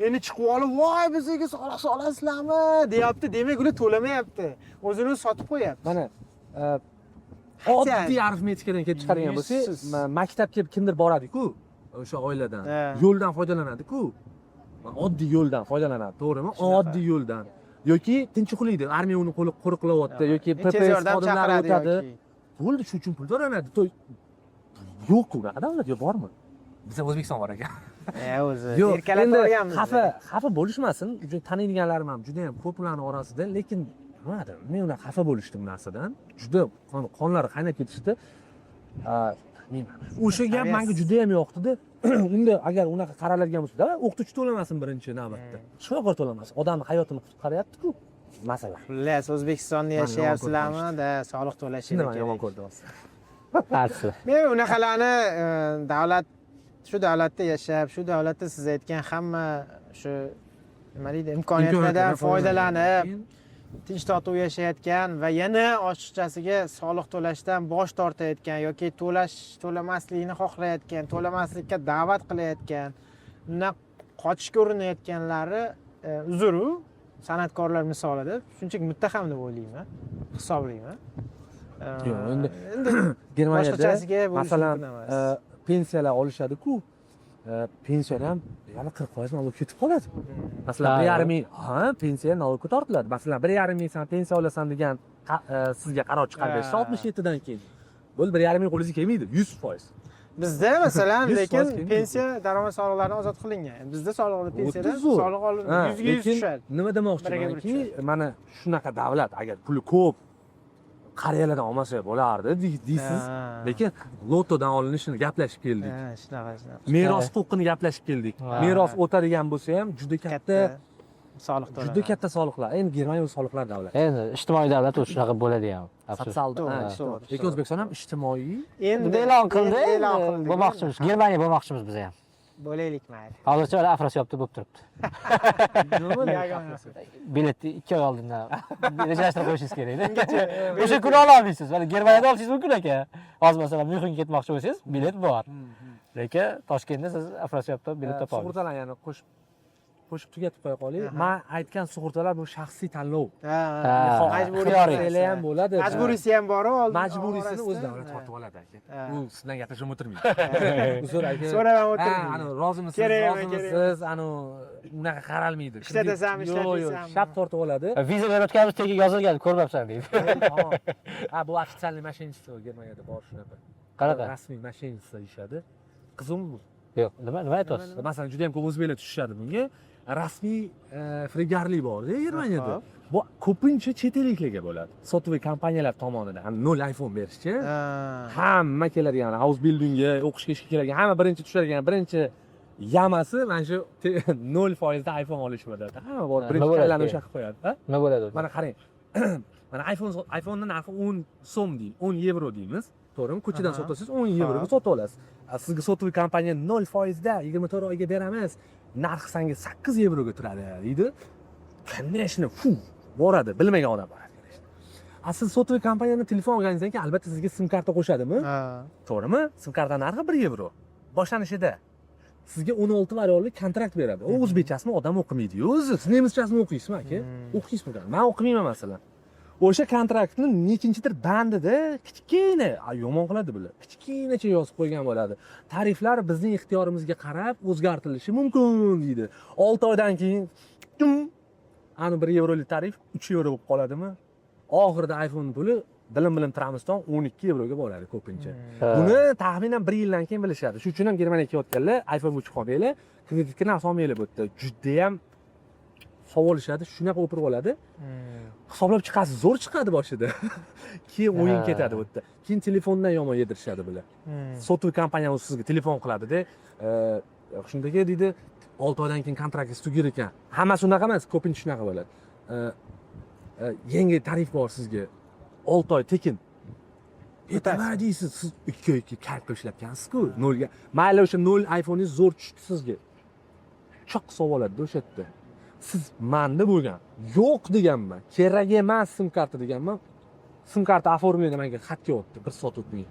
Endi chiqib olib, "Voy, bizga soliq solasizlarmi?" deyapti. Demak, ular to'lamayapti. O'zini o'zi sotib qo'yapti. mana oddiy arifmetikadan kelib chiqargan bo'lsak, maktabga kimdir boradi-ku, o'sha oiladan. Ha. Yo'ldan foydalanadi-ku. Oddiy yo'ldan foydalanadi, to'g'rimi? Oddiy yo'ldan. Yoki tinch uxlaydi, armiya uni qo'riqlayapti yoki Tez PPS yordam xodimlari chaqiradi o'tadi. yoki. Bo'ldi, shu uchun pul to'lanadi. Yo'q-ku, unaqa davlat yo'q, bormi? Bizda O'zbekiston bor ekan. O'zi Yo'q, erkalab endi olganmiz. xafa bo'lishmasin. Juda taniydiganlarim ham juda ham ko'p ularning orasida, lekin nimadir, men ular xafa bo'lishdim bu narsadan. Juda qonlari qaynab ketishdi. Bilmayman. O'sha gap menga juda ham yoqdi-da. Unda agar unaqa qaraladigan bo'lsa, o'qituvchi to'lamasin birinchi navbatda. Shifokor to'lamasin. Odamning hayotini qutqaryapti-ku. Masalan. Xullas, O'zbekistonda yashayapsizlarmi-da, soliq to'lash Nima kerak. yomon ko'rdi hozir. Qarshi. Men unaqalarni davlat shu davlatda yashab, shu davlatda siz aytgan hamma shu nima deydi, imkoniyatlardan foydalanib, tinch totuv yashayotgan va yana ochiqchasiga soliq to'lashdan bosh tortayotgan yoki to'lamaslikni xohlayotgan, to'lamaslikka da'vat qilayotgan, undan qochishga urinayotganlari uzru san'atkorlar misolida shunchaki muttaham deb o'ylayman, hisoblayman. Yo'q, endi Germaniyada boshqachasiga bo'lishi masalan mumkin emas. pensiyalar olishadi-ku. Pensiyalar ham yana 40% налог ketib qoladi. Masalan, 1,5 ming, pensiya налогga tortiladi. Masalan, 1,5 ming san pensiya olasan degan sizga qaror chiqarishdi 67 dan keyin. Bo'ldi, 1,5 ming qo'lingizga kelmaydi, 100%. Bizda masalan, 100% lekin kelmaydi. pensiya daromad soliqlaridan ozod qilingan. Bizda soliqli pensiyadan O'ttiz zo'r. soliq olib 100 ga 100 tushadi. Nima demoqchimanki, mana shunaqa davlat agar puli ko'p qariyalardan olmasa bo'lardi deysiz. Lekin lotodan olinishini gaplashib keldik. Shunaqa. Meros huquqini gaplashib keldik. Meros o'tadigan bo'lsa ham juda katta soliq to'lanadi. juda katta soliqlar. Endi Germaniya o'z soliqlar davlati. Endi ijtimoiy davlat o'zi shunaqa bo'ladi ham. Sotsial to'g'ri. lekin O'zbekiston ham ijtimoiy. Endi E'lon qildi. e'lon qildi. Bo'lmoqchimiz. Germaniya bo'lmoqchimiz biz ham. Bo'laylik mayli. Hozircha afrosiyobda bo'lib turibdi. Biletni 2 oy oldindan rejalashtirib qo'yishingiz kerak-da. O'sha kuni ola olmaysiz. Mana Germaniyada olishingiz mumkin aka. Hozir masalan Myunxenga ketmoqchi bo'lsangiz, bilet bor. Lekin Toshkentda siz afrosiyobda bilet topa olasiz. Sug'urtalar yana qo'shib tugatib qo'ya qoling. Men aytgan sug'urtalar bu shaxsiy tanlov. Majburiy ham bo'ladi. Majburiysi ham bor oldin. Majburiysini o'z davlat tortib oladi aka. U sizdan gaplashib o'tirmaydi. Uzr aka. So'rab o'tirmaydi. Ani rozimisiz, Kerakmi, rozimisiz, ani unaqa qaralmaydi. Ishlatasanmi, Yo'q, shart tortib oladi. Viza berayotganimiz tagiga yozilgan, ko'rmabsan deydi. Ha, bu официальный mashinist Germaniyada bor shunaqa. Qanaqa? rasmiy mashinistlar ishadi. Qizim bu. Yo'q, nima aytyapsiz? Masalan, juda ham ko'p o'zbeklar tushishadi bunga. Rasmiy firibgarlik bor-da Germaniyada. Bu ko'pincha chet elliklarga bo'ladi. Sotuviy kompaniyalar tomonidan 0 iPhone berishchi. Hamma keladigan Ausbildungga, o'qishga ishga keladigan hamma birinchi tushadigan birinchi yamasi mana shu 0% da iPhone olish bo'ladi. Hamma bor, birinchi kallani o'sha qilib qo'yadi. Nima bo'ladi? Mana qarang. Mana iPhonening narxi 10 so'm deydi, 10 yevro deymiz. To'g'rimi? Ko'chadan sotasiz 10 yevroga sotib olasiz. Sizga sotuviy kompaniya 0% da 24 oyga beramiz. Narxi senga 8 yevroga turadi deydi. Конечно, boradi, bilmagan odam boradi. Siz sotuviy kompaniyadan telefon olganingizdan keyin albatta sizga sim karta qo'shadimi? To'g'rimi? Sim karta narxi 1 yevro. Boshlanishida sizga 16 variantli kontrakt beradi. U o'zbekchasini odam o'qimaydi-yu o'zi. Siz nemischasini o'qiysizmi aka? O'qiysizmi? Men o'qimayman masalan. O'sha kontraktni nechinchidir bandida kichkina, yomon qiladi bular. Kichkinacha yozib qo'ygan bo'ladi. Tariflar bizning ixtiyorimizga qarab o'zgartirilishi mumkin deydi. 6 oydan keyin ani 1 yevrolik tarif 3 yevro bo'lib qoladimi? Oxirida iPhone puli bilim Tramiston 12 yevroga boradi ko'pincha. Buni taxminan 1 yildan keyin bilishadi. Shuning uchun ham Germaniyaga ketayotganlar iPhone uch qolmanglar, kreditga narx olmanglar bu yerda. Juda ham savolishadi, shunaqa o'pirib oladi. Hisoblab chiqasiz, zo'r chiqadi boshida. Keyin o'yin ketadi bu yerda. Keyin telefondan yomon yedirishadi bular. Sotuv kompaniya o'zi sizga telefon qiladi-da, shundaga deydi, 6 oydan keyin kontraktingiz tugar ekan. Hammasi unaqa emas, ko'pincha shunaqa bo'ladi. Yangi tarif bor sizga. 6 oy tekin. Nima deysiz? Siz 2 oy kalkulya ishlatgansiz-ku, 0 ga. Mayli o'sha 0 iPhone'ingiz zo'r tushdi sizga. Choq savoladi o'sha yerda. Siz manda bo'lgan, yo'q deganman, kerak emas sim karta deganman. Sim karta oformlaydi menga xat kelyapti, 1 soat o'tmay.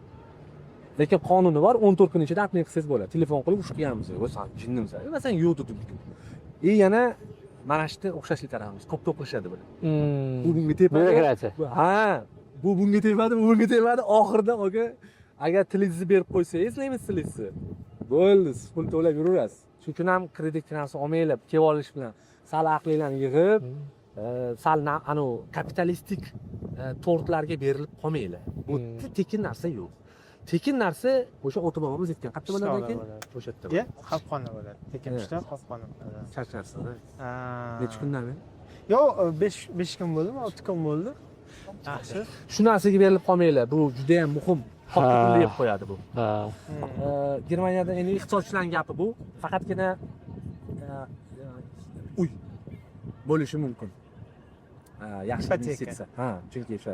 Lekin qonuni bor, 14 kun ichida apni qilsangiz bo'ladi. Telefon qilib ushbu qilamiz. Voy, sen jinnimsan. Masalan, yo'q dedim. Yana mana shu o'xshashlik tarafimiz ko'p to'qlashadi bular. Bu bunga tepadi. Ha, bu bunga tepadi, bu bunga tepadi. Oxirida agar tilingizni berib qo'ysangiz, nemis tilingizni. Bo'ldi, siz pul to'lab yuraverasiz. Shuning uchun ham kredit narsa olmanglar, kelib olish bilan sal aqlinglarni yig'ib, sal kapitalistik tortlarga berilib qolmanglar. Bu tekin narsa yo'q. Tekin narsa o'sha o'tibamiz aytgan qattiq bo'ladi ekan. O'sha yerda. Qopqonda bo'ladi. Tekin ishda qopqonda bo'ladi. Charcharsiz. Necha kundami? Yo'q, 5 kun bo'ldimi, 6 kun bo'ldi. Yaxshi. Shu narsaga berilib qolmanglar. Bu juda ham muhim. Qotib yeb qo'yadi bu. Germaniyada endi iqtisodchilarning gapi bu. Faqatgina uy bo'lishi mumkin. Yaxshi investitsiya. Chunki o'sha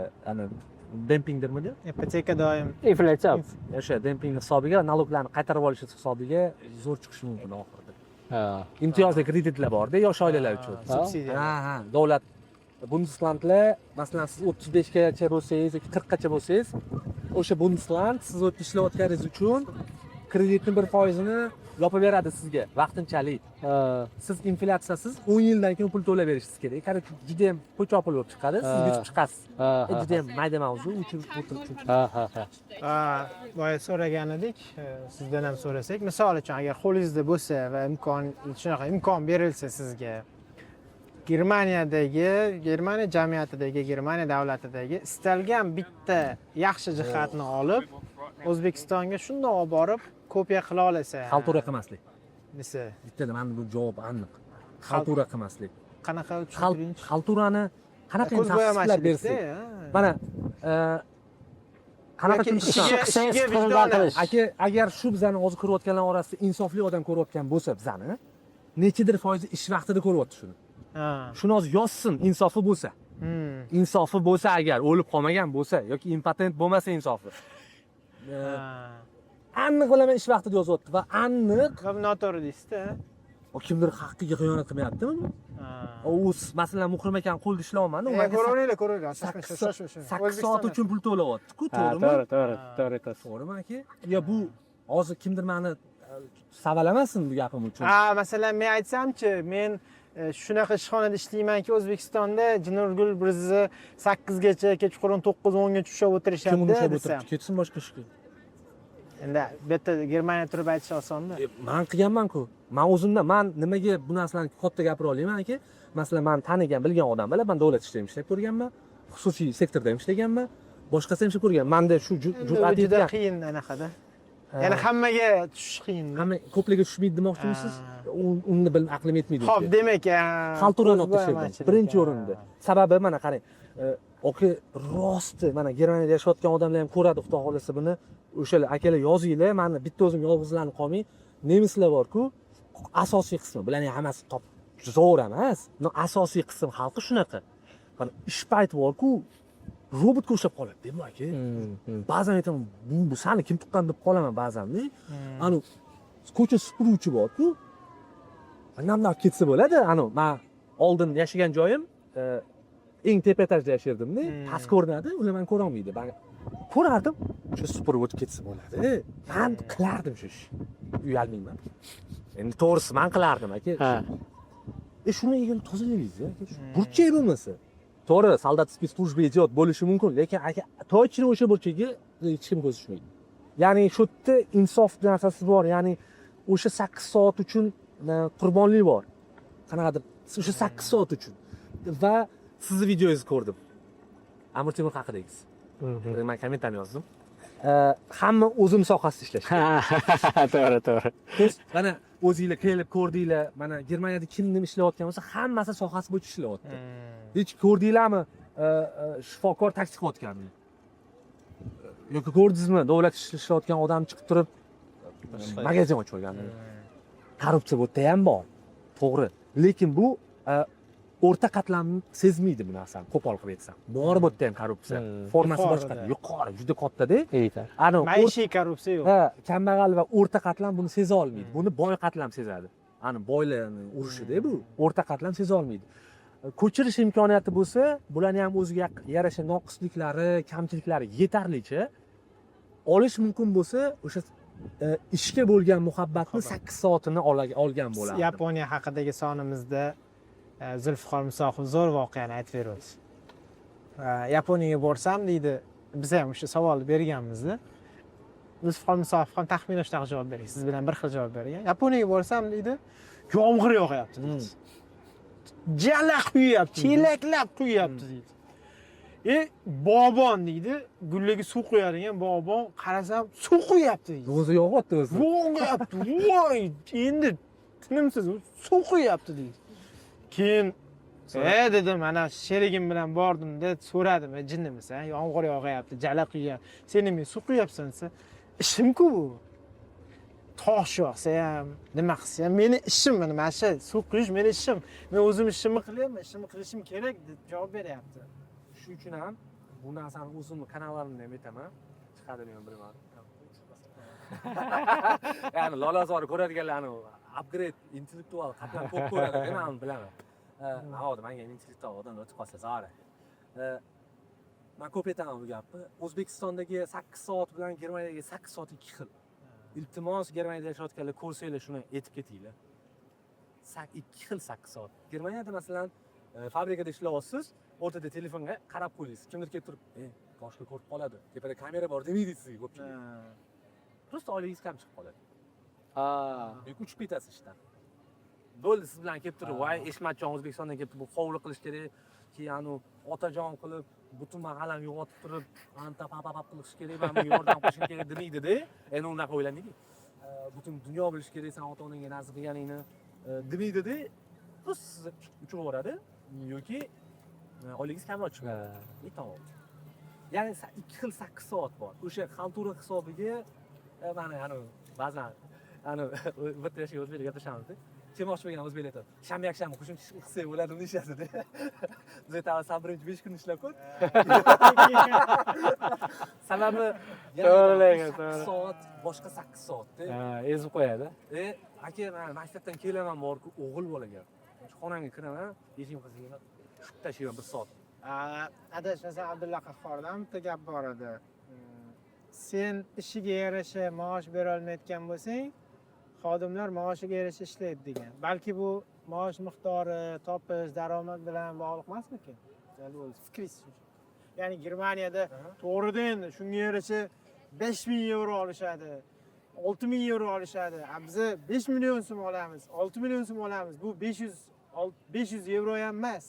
dempingdirmidi? Ipoteka doim Inflyatsiya. O'sha demping hisobiga, naloglarni qaytarib olish hisobiga zo'r chiqishi mumkin oxirida. Imtiyozli kreditlar bor-da yosh oilalar uchun. Subsidiya. Davlat Bundeslandlar, masalan, siz 35 gacha bo'lsangiz yoki 40 gacha bo'lsangiz, o'sha Bundesland siz o'tib ishlayotganingiz uchun kreditning 1%ni yopib beradi sizga vaqtinchalik. Siz inflyatsiyasiz 10 yildan keyin pul to'lab berishingiz kerak. Qarang, juda ham po'choq pul bo'lib chiqadi, siz yutib chiqasiz. Juda ham mayda mavzu, uchun o'tirib. Boya so'ragan edik, sizdan ham so'rasak, misol uchun agar qo'lingizda bo'lsa va imkon berilsa sizga Germaniya jamiyatidagi, Germaniya davlatidagi istalgan bitta yaxshi jihatni olib O'zbekistonga shundoq olib borib kopiya qila olasa. Xaltura qilmaslik. Desa, Bitta mana bu javob aniq. Xaltura qilmaslik. Qanaqa tushuntiringiz? Xalturani qanaqa tasdiqlab bersak? Mana qanaqa agar shu bizani hozir ko'rayotganlar orasida insofli odam ko'rayotgan bo'lsa bizani, nechidir foizi ish vaqtida ko'ryapti shuni. Shuni hozir yozsin, insofi bo'lsa. Insofi bo'lsa agar o'lib qolmagan bo'lsa yoki impotent bo'lmasa insofi. Aniq bilaman ish vaqtida yozyapti va aniq noto'g'ri deysiz-da. Kimdir haqqiga xiyonat qilmayaptimi? U masalan muhrim ekan qo'lda ishlayapman. Ko'ravering. 8 soat uchun pul to'layapti-ku, to'g'rimi? To'g'ri. To'g'rimi aka? Yo bu hozir kimdir meni savalamasin bu gapim uchun. Masalan, men aytsamchi, men shunaqa ishxonada ishlaymanki, O'zbekistonda Jinurgul bizni 8 gacha, kechqurun 9-10 gacha ushlab o'tirishadi desam. Ketsin boshqa ishga. Endi bu yerda Germaniya turib aytish osonda. Men qilganman-ku. Men o'zimda nimaga bu narsalarni katta gapira olaman aka? Masalan, men tanigan, bilgan odam bilan men davlat ishida ishlab ko'rganman, xususiy sektorda ham ishlaganman. boshqasi ham shu ko'rgan. Menda shu jur'at juda etgan. qiyin anaqada. Ya'ni hammaga tushish qiyin. Hamma ko'pligiga tushmaydi demoqchimisiz? Uni bilib aqlim yetmaydi. Xo'p, demak, xalturani olib tashladim. Birinchi o'rinda. Sababi mana qarang. Oka rosti mana Germaniyada yashayotgan odamlar ham ko'radi, xudo xolasa buni. O'shalar akalar yozinglar, meni bitta o'zim yolg'izlanib qolmay. Nemislar bor-ku, asosiy qismi, bularning hammasi top zo'r emas. Asosiy qism xalqi shunaqa. Mana ish payti bor-ku, robotga o'xshab qoladi, deyman aka. Ba'zan aytaman, bu seni kim tuqqan deb qolaman ba'zan-da. Ani ko'cha supuruvchi bor-ku. Namlab ketsa bo'ladi. Men oldin yashagan joyim eng tepa etajda yashardim-da. Past ko'rinadi, ular meni ko'ra olmaydi. Men ko'rardim, shu supurib o'tib ketsa bo'ladi. Men qilardim shu ishni. Uyalmayman. Endi to'g'risi men qilardim aka. Shuni egin tozalaysiz aka. Burchak bo'lmasa. To'g'ri, солдатский служба idiot bo'lishi mumkin, lekin aka to'g'ri o'sha burchagiga hech kim ko'z tushmaydi. Ya'ni shu yerda insof narsasi bor, ya'ni o'sha 8 soat uchun qurbonlik bor. Qanaqadir o'sha 8 soat uchun. Va sizni videongizni ko'rdim. Amir Temur haqidagisiz. Men kommentarni yozdim. Hamma o'zim sohasida ishlashgan. To'g'ri. Mana o'zingizlar kelib ko'rdinglar, mana Germaniyada kim nima ishlayotgan bo'lsa, hammasi sohasi bo'yicha ishlayapti. Hech ko'rdinglarmi, shifokor taksi qilayotganini? Yoki ko'rdingizmi, davlat ishlayotgan odam chiqib turib magazin ochib olganini? Korrupsiya bu yerda ham bor. To'g'ri. Lekin bu o'rta qatlamni sezmaydi bu narsani, qo'pol qilib aytsam. Bor bu yerda ham korrupsiya. Formasi boshqa, yuqori, juda katta-da. Maishiy korrupsiya yo'q. Kambag'al va o'rta qatlam buni seza olmaydi. Buni boy qatlam sezadi. Boylarning urushida bu, o'rta qatlam seza olmaydi. Ko'chirish imkoniyati bo'lsa, bularning ham o'ziga yarasha noqisliklari, kamchiliklari yetarlicha olish mumkin bo'lsa, o'sha ishga bo'lgan muhabbatni 8 soatini olgan bo'ladi. Yaponiya haqidagi sonimizda Zulfiqor Musoqov zo'r voqeani aytib beramiz. Yaponiyaga borsam deydi, biz ham o'sha savolni berganmiz-da. Zulfiqor Musoqov ham taxminan shunaqa javob bergan. Siz bilan bir xil javob bergan. Yaponiyaga borsam deydi, yomg'ir yog'yapti deydi. Jala quyapti, chelaklab quyapti deydi. Bog'bon deydi, gullaga suv qo'yadigan bog'bon, qarasam suv quyapti deydi. O'zi yog'yapti o'zi. Yog'yapti. Voy, endi tinimsiz suv quyapti deydi. Keyin dedim, mana sherigim bilan bordim deb so'radim, jinnimisan, yomg'ir yog'yapti, jala quyapti. Sen nima suv quyapsan desa, ishim-ku bu. Tosh yog'sa ham, nima qilsa ham meni ishim, mana shu suv quyish meni ishim. Men o'zim ishimni qilyapman, ishimni qilishim kerak deb javob beryapti. Shuning uchun ham bu narsani o'zimni kanallarimda ham aytaman. Chiqadimi bilmadim. Ya'ni Lolazorni ko'radiganlarni upgrade intellektual qatlam ko'p ko'radi, men bilaman. Hozir menga intellektual odam o'tib qolsa zora. Men ko'p aytaman bu gapni. O'zbekistondagi 8 soat bilan Germaniyadagi 8 soat ikki xil. Iltimos, Germaniyada yashayotganlar ko'rsanglar shuni aytib ketinglar. 2 xil 8 soat. Germaniyada masalan fabrikada ishlayapsiz, o'rtada telefonga qarab qo'yasiz. Kimdir kelib turib, boshqa ko'rib qoladi. Tepada kamera bor demaydi sizga ko'pchilik. Prosta oilangiz kam chiqib qoladi. Yo'q, uchib ketasiz ishdan. Bo'ldi, siz bilan kelib turib, voy Eshmatjon O'zbekistondan kelib bu qovli qilish kerak, keyin otajon qilib, butun mahallam yo'qotib turib, anta pap qilish kerak, men bunga yordam qilishim kerak demaydi-da. Endi unaqa o'ylamaydi. Butun dunyo bilish kerak, sen ota-onangga narsa qilganingni demaydi-da. Biz sizni uchib yuboradi yoki oilangiz kamroq chiqadi. Tamom. Ya'ni 2 xil 8 soat bor. O'sha xaltura hisobiga mana ba'zan bitta yashayotgan o'zbeklar gaplashamiz-da. Kelmoqchi bo'lgan o'zbeklar aytadi, shanba-yakshanba qo'shimcha ish qilsak bo'ladimi deyishadi-da. Biz aytamiz, sabrinchi 5 kun ishlab ko'r. Sababi to'g'ri soat, boshqa 8 soatda. Ezib qo'yadi. Aka, men maktabdan kelaman borku, o'g'il bolaga. Xonamga kiraman, eshik qilsam, shub tashlayman 1 soat. Adashmasam Abdulla Qahhordan bitta gap bor edi. Sen ishiga yarasha maosh bera olmayotgan bo'lsang, xodimlar maoshiga yarasha ishlaydi degan. Balki bu maosh miqdori, topish, daromad bilan bog'liq emasmikin? Fikringiz. Ya'ni Germaniyada to'g'ridan shunga yarasha 5000 euro olishadi, 6000 euro olishadi. Biz 5 million so'm olamiz, 6 million so'm olamiz. Bu 500 euro ham emas.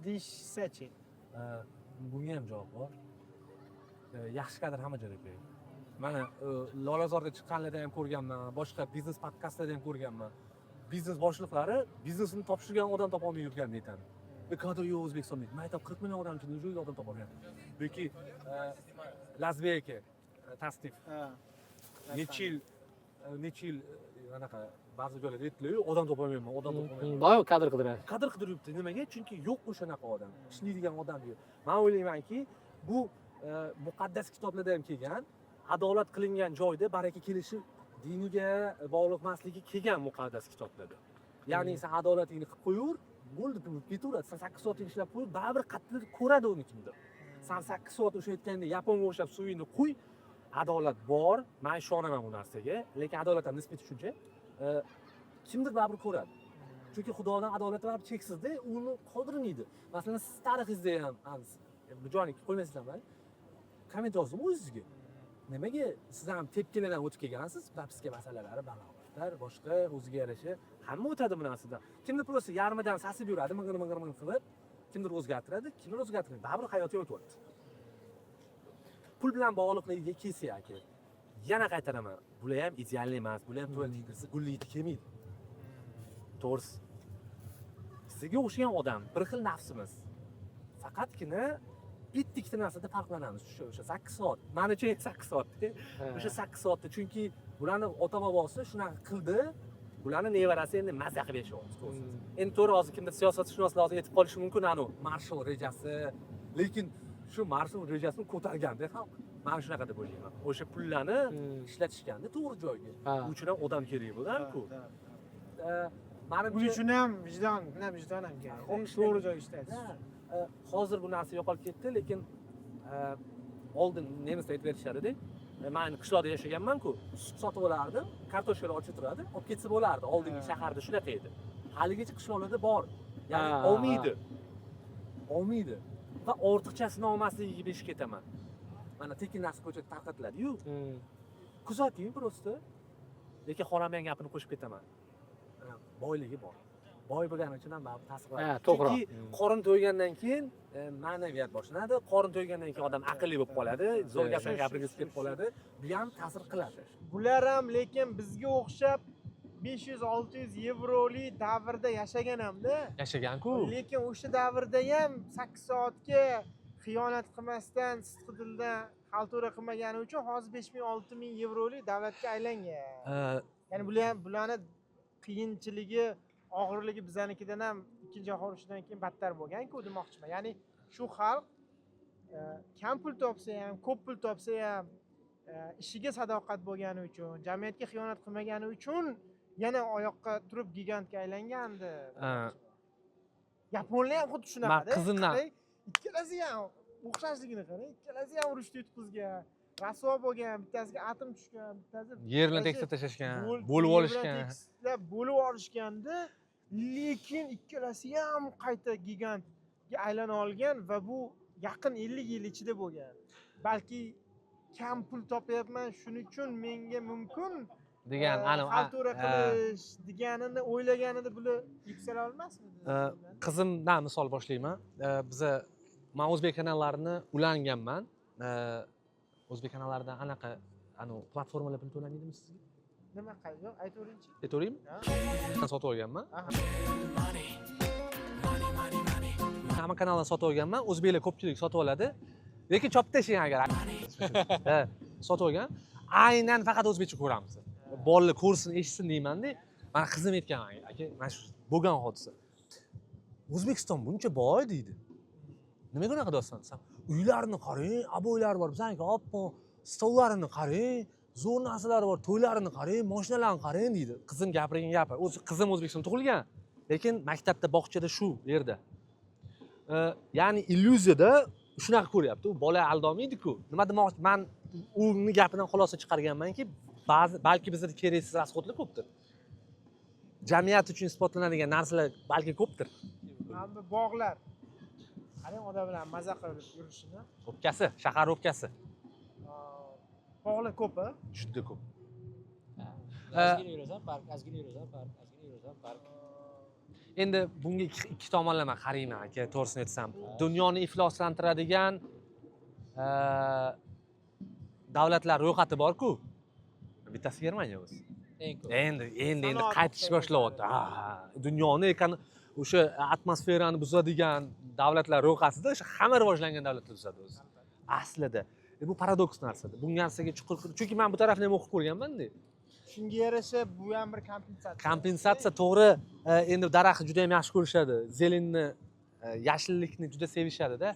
Deyishsa-chi. Bunga ham javob bor. yaxshi kadr hamma joyda kerak. Mana Lolazorda chiqqanlarda ham ko'rganman, boshqa biznes podkastlarda ham ko'rganman. Biznes boshliqlari biznesini topshirgan odam topa olmay yurgan aytadi. Kadr yo'q O'zbekistonda. Men aytaman 40 million odam ichida joyga odam topa olgan. Yoki Lazbek tasnif. Necha yil anaqa ba'zi joylarda aytdilar, odam topolmayman, odam topolmayman. Doim kadr qidiradi. Qadr qidiryapti. Nimaga? Chunki yo'q o'shanaqa odam. Ishlaydigan odam yo'q. Men o'ylaymanki, bu muqaddas kitoblarda ham kelgan, adolat qilingan joyda baraka kelishi diniga bog'liq emasligi kelgan muqaddas kitoblarda. Ya'ni sen adolatingni qilib qo'yaver, bo'ldi, ketaveradi. Sen 8 soat ishlab qo'y, baribir qattiq ko'radi uni kimdir. Sen 8 soat o'sha aytgandek Yaponga o'xshab suvingni qo'y, adolat bor. Men ishonaman bu narsaga, lekin adolat ham nisbiy tushuncha. Kimdir baribir ko'radi. Chunki Xudodan adolati baribir cheksizda, uni qoldirmaydi. Masalan, siz tarixingizda ham bu joyni qo'ymaysizlarmi? Komment yozdim o'zingizga. Nimaga siz ham tepkilardan o'tib kelgansiz? Propiska masalalari, balovatlar, boshqa o'ziga yarasha hamma o'tadi bu narsadan. Kimdir просто yarmidan sasib yuradi, ming'ir qilib, kimdir o'zgartiradi, kimdir o'zgartirmaydi. Baribir hayoti o'tyapti. Pul bilan bog'liqligiga kelsak aka. Yana qaytaraman. Bular ham ideal emas, bular ham to'g'ri kirsa gullikni kelmaydi. To'g'risi. Sizga o'xshagan odam, bir xil nafsimiz. Faqatgina bitta narsada farqlanamiz. O'sha 8 soat. Menicha 8 soat. O'sha 8 soatda chunki bularni ota bobosi shunaqa qildi. Bularni nevarasi endi mazza qilib yashayapti. Endi to'g'ri hozir kimdir siyosatshunoslar hozir aytib qolishi mumkin, Marshall rejasi, lekin shu Marshall rejasini ko'targanda xalq men shunaqa deb o'ylayman. O'sha pullarni ishlatishganda to'g'ri joyga. Bu uchun ham odam kerak bo'ladi-ku. Buning uchun ham vijdon ham kerak. To'g'ri joy ishlatish. Hozir bu narsa yo'qolib ketdi, lekin oldin nemislar aytib berishardi. Men qishloqda yashaganman-ku, sut sotib olardim, kartoshkalar ochib turadi, olib ketsa bo'lardi. Oldingi shaharda shunaqa edi. Haligacha qishloqlarda bor. Ya'ni olmaydi. Va ortiqchasini olmasligiga besh ketaman. Mana tekin narsa ko'chada tarqatiladi-yu. Kuzating prosta. Lekin xohlagan gapini qo'shib ketaman. Boyligi bor. Boy bo'lgani uchun ham baribir ta'sir qiladi. To'g'ri. Chunki qorin to'ygandan keyin ma'naviyat boshlanadi. Qorin to'ygandan keyin odam aqlli bo'lib qoladi, zo'r gaplarni gapirgisi kelib qoladi. Bu ham ta'sir qiladi. Bular ham lekin bizga o'xshab 500-600 yevrolik davrda yashagan hamda. Yashagan-ku. Lekin o'sha davrda ham 8 soatga xiyonat qilmasdan, sidqi dildan xaltura qilmagani uchun hozir 5000-6000 yevrolik davlatga aylangan. Ya'ni bularni qiyinchiligi, og'irligi bizanikidan ham ikkinchi jahon urushidan keyin battar bo'lgan-ku demoqchiman. Ya'ni shu xalq kam pul topsa ham, ko'p pul topsa ham ishiga sadoqat bo'lgani uchun, jamiyatga xiyonat qilmagani uchun yana oyoqqa turib gigantga aylangandi. Yaponlar ham xuddi shunaqa-da. Qizimdan ikkalasi ham o'xshashligini qarang, ikkalasi ham urushda yutqizgan. Rasvo bo'lgan, bittasiga atom tushgan, bittasi yerni tekisib tashlashgan, bo'lib olishgan. Bo'lib olishganda, lekin ikkalasi ham qayta gigantga aylana olgan va bu yaqin 50 yil ichida bo'lgan. Balki kam pul topyapman, shuning uchun menga mumkin degan xaltura qilish deganini o'ylaganida bular yuksala olmasmidi? Qizimdan misol boshlayman. Men o'zbek kanallarini ulanganman. O'zbek kanallaridan anaqa platformalar pul to'lamaydimi sizga? Nima qildi? Aytaveringchi. Aytaveraymi? Men sotib olganman. Hamma kanaldan sotib olganman. O'zbeklar ko'pchilik sotib oladi. Lekin chopib tashlang agar. Sotib olgan. Aynan faqat o'zbekcha ko'ramiz. Bolalar ko'rsin, eshitsin deyman-da. Men qizim aytgan aka, mana shu bo'lgan hodisa. O'zbekiston buncha boy deydi. Nimaga unaqa deyapsan? Uylarini qarang, abo'ylar bor, bizaniki oppoq, stollarini qarang, zo'r narsalar bor, to'ylarini qarang, mashinalarni qarang deydi. Qizim gapirgan gapi. O'zi qizim O'zbekistonda tug'ilgan, lekin maktabda, bog'chada shu yerda. Ya'ni illyuziyada shunaqa ko'ryapti. U bola aldolmaydi-ku. Nima demoqchi? Men uning gapidan xulosa chiqarganmanki, balki bizda keraksiz rasxodlar ko'pdir. Jamiyat uchun isbotlanadigan narsalar balki ko'pdir. Hamda bog'lar. Qarang odamlar maza qilib yurishini. O'pkasi, shahar o'pkasi. Bog'lar ko'p-a? Juda ko'p. Ozgina yurasan, park. Endi bunga ikki tomonlama qarayman aka, to'g'risini aytsam. Dunyoni ifloslantiradigan davlatlar ro'yxati bor-ku. Bittasi Germaniya o'zi. Eng ko'p. Endi qaytish boshlayapti. Dunyoni o'sha atmosferani buzadigan davlatlar ro'yxatida o'sha hamma rivojlangan davlatlar tuzadi o'zi. Aslida bu paradoks narsadir. Bu narsaga chuqur, chunki men bu tarafni ham o'qib ko'rganman-da. Shunga yarasha bu ham bir kompensatsiya. Kompensatsiya to'g'ri, endi daraxtni juda ham yaxshi ko'rishadi. Zelinni, yashillikni juda sevishadi-da.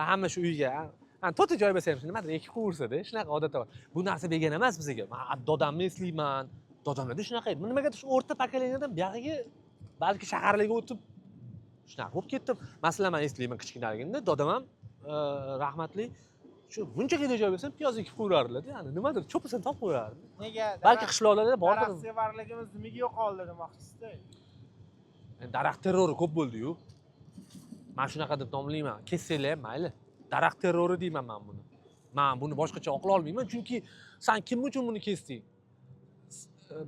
Hamma shu uyga, to'rtta joy bo'lsa ham nimadir ekib qo'yaversa-da, shunaqa odatda bor. Bu narsa begona emas bizga. Men dodamni eslayman. Dodamlarda shunaqa edi. Nimagadir shu o'rta pokoleniyadan buyog'iga balki shaharlarga o'tib shunaqa bo'lib ketdi. Masalan, men eslayman kichkinaligimda dodam ham rahmatli shu bunchaga joy bo'lsa piyoz ekib qo'yardilar-da. Ya'ni nimadir cho'pisini topib qo'yardi. Nega? Balki qishloqlarda bordir. Daraxt sevarligimiz nimaga yo'qoldi demoqchisizda? Daraxt terrori ko'p bo'ldi-yu. Men shunaqa deb nomlayman. Kessanglar ham mayli. Daraxt terrori deyman men buni. Men buni boshqacha oqla olmayman, chunki sen kim uchun buni kesding?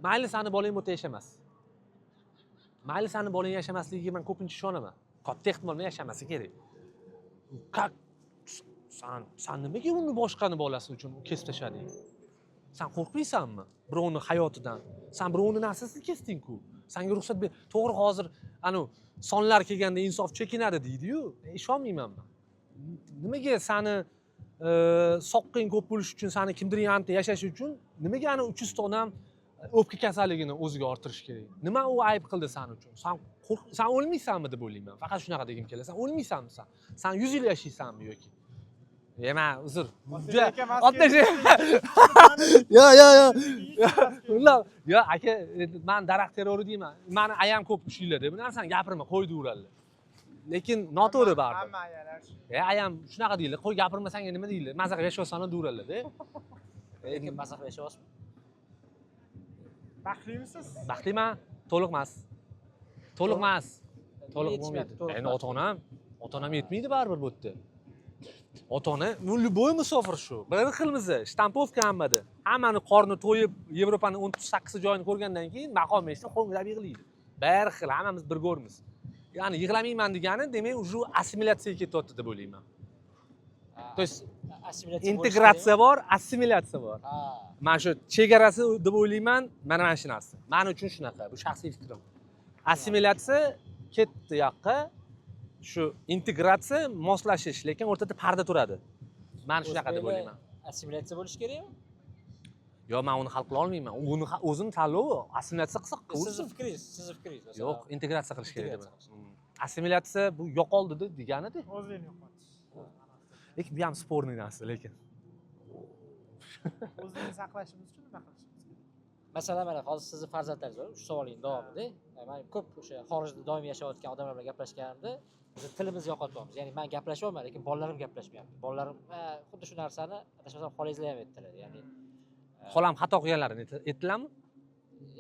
Mayli seni bolang o'ta yashamas. Mayli seni bolang yashamasligiga men ko'pincha ishonaman. Katta ehtimol bilan yashamasa kerak. Sen nimaga uni boshqani bolasi uchun kesib tashlading? Sen qo'rqmaysanmi birovni hayotidan? Sen birovni narsasini kesding-ku. Senga ruxsat ber. To'g'ri, hozir sonlar kelganda insof chekinadi deydi-yu. Ishonmayman men. Nimaga seni soqqing ko'p bo'lish uchun, seni kimdir yanida yashash uchun nimaga ana 300 ta odam o'pka kasalligini o'ziga orttirish kerak? Nima u ayb qildi sen uchun? Sen o'lmaysanmi deb o'ylayman. Faqat shunaqa degim keladi. Sen o'lmaysanmi sen? Sen 100 yil yashaysanmi yoki? Yema, uzr. Yo, aka, men daraxt terrori deyman. Meni ayam ko'p shu yillarda bu narsani gapirma, qo'ydiveradilar. Lekin noto'g'ri baribir. Hamma ayalar shu. Ayam shunaqa deydilar. Qo'y gapirmasanga nima deydilar? Mazax yashaysan deyveradilar-da. Lekin mazax yashayapsiz. Baxtlimisiz? Baxtliman, to'liq emas. To'liq emas. To'liq bo'lmaydi. Endi ota-onam yetmaydi baribir bu yerda. Ota-ona, любой musofir shu. Bir xilmiz, shtampovka hammada. Hammani qorni to'yib, Yevropaning 18 joyini ko'rgandan keyin maqom eshitib qo'ng'irab yig'laydi. Bir xil, hammamiz bir ko'rmiz. Ya'ni yig'lamayman degani, demak, ujru assimilyatsiyaga ketyapti deb o'ylayman. То есть integratsiya bor, assimilyatsiya bor. Men shu chegarasi deb o'ylayman, mana shu narsa. Men uchun shunaqa, bu shaxsiy fikrim. Assimilyatsiya ketdi yoqqa, shu integratsiya moslashish, lekin o'rtada parda turadi. Men shunaqa deb o'ylayman. Assimilyatsiya bo'lish kerakmi? Yo, men uni hal qila olmayman. Uni o'zim tanlovi, assimilyatsiya qilsa Sizni fikringiz. Yo'q, integratsiya qilish kerak deb. Assimilyatsiya bu yo'qoldi degani-da. O'zini yo'qotish. Lekin bu ham sporniy narsa, lekin. O'zini saqlashimiz uchun nima qilishimiz kerak? Masalan, mana hozir sizni farzandlaringiz bor, shu savolingizning davomida, men ko'p o'sha xorijda doim yashayotgan odamlar bilan gaplashganimda, biz tilimizni yo'qotyapmiz. Ya'ni men gaplashyapman, lekin bolalarim gaplashmayapti. Bolalarim xuddi shu narsani adashmasam xolangizlar ham aytdilar. Ya'ni Xolam xato qilganlarini aytdilarmi?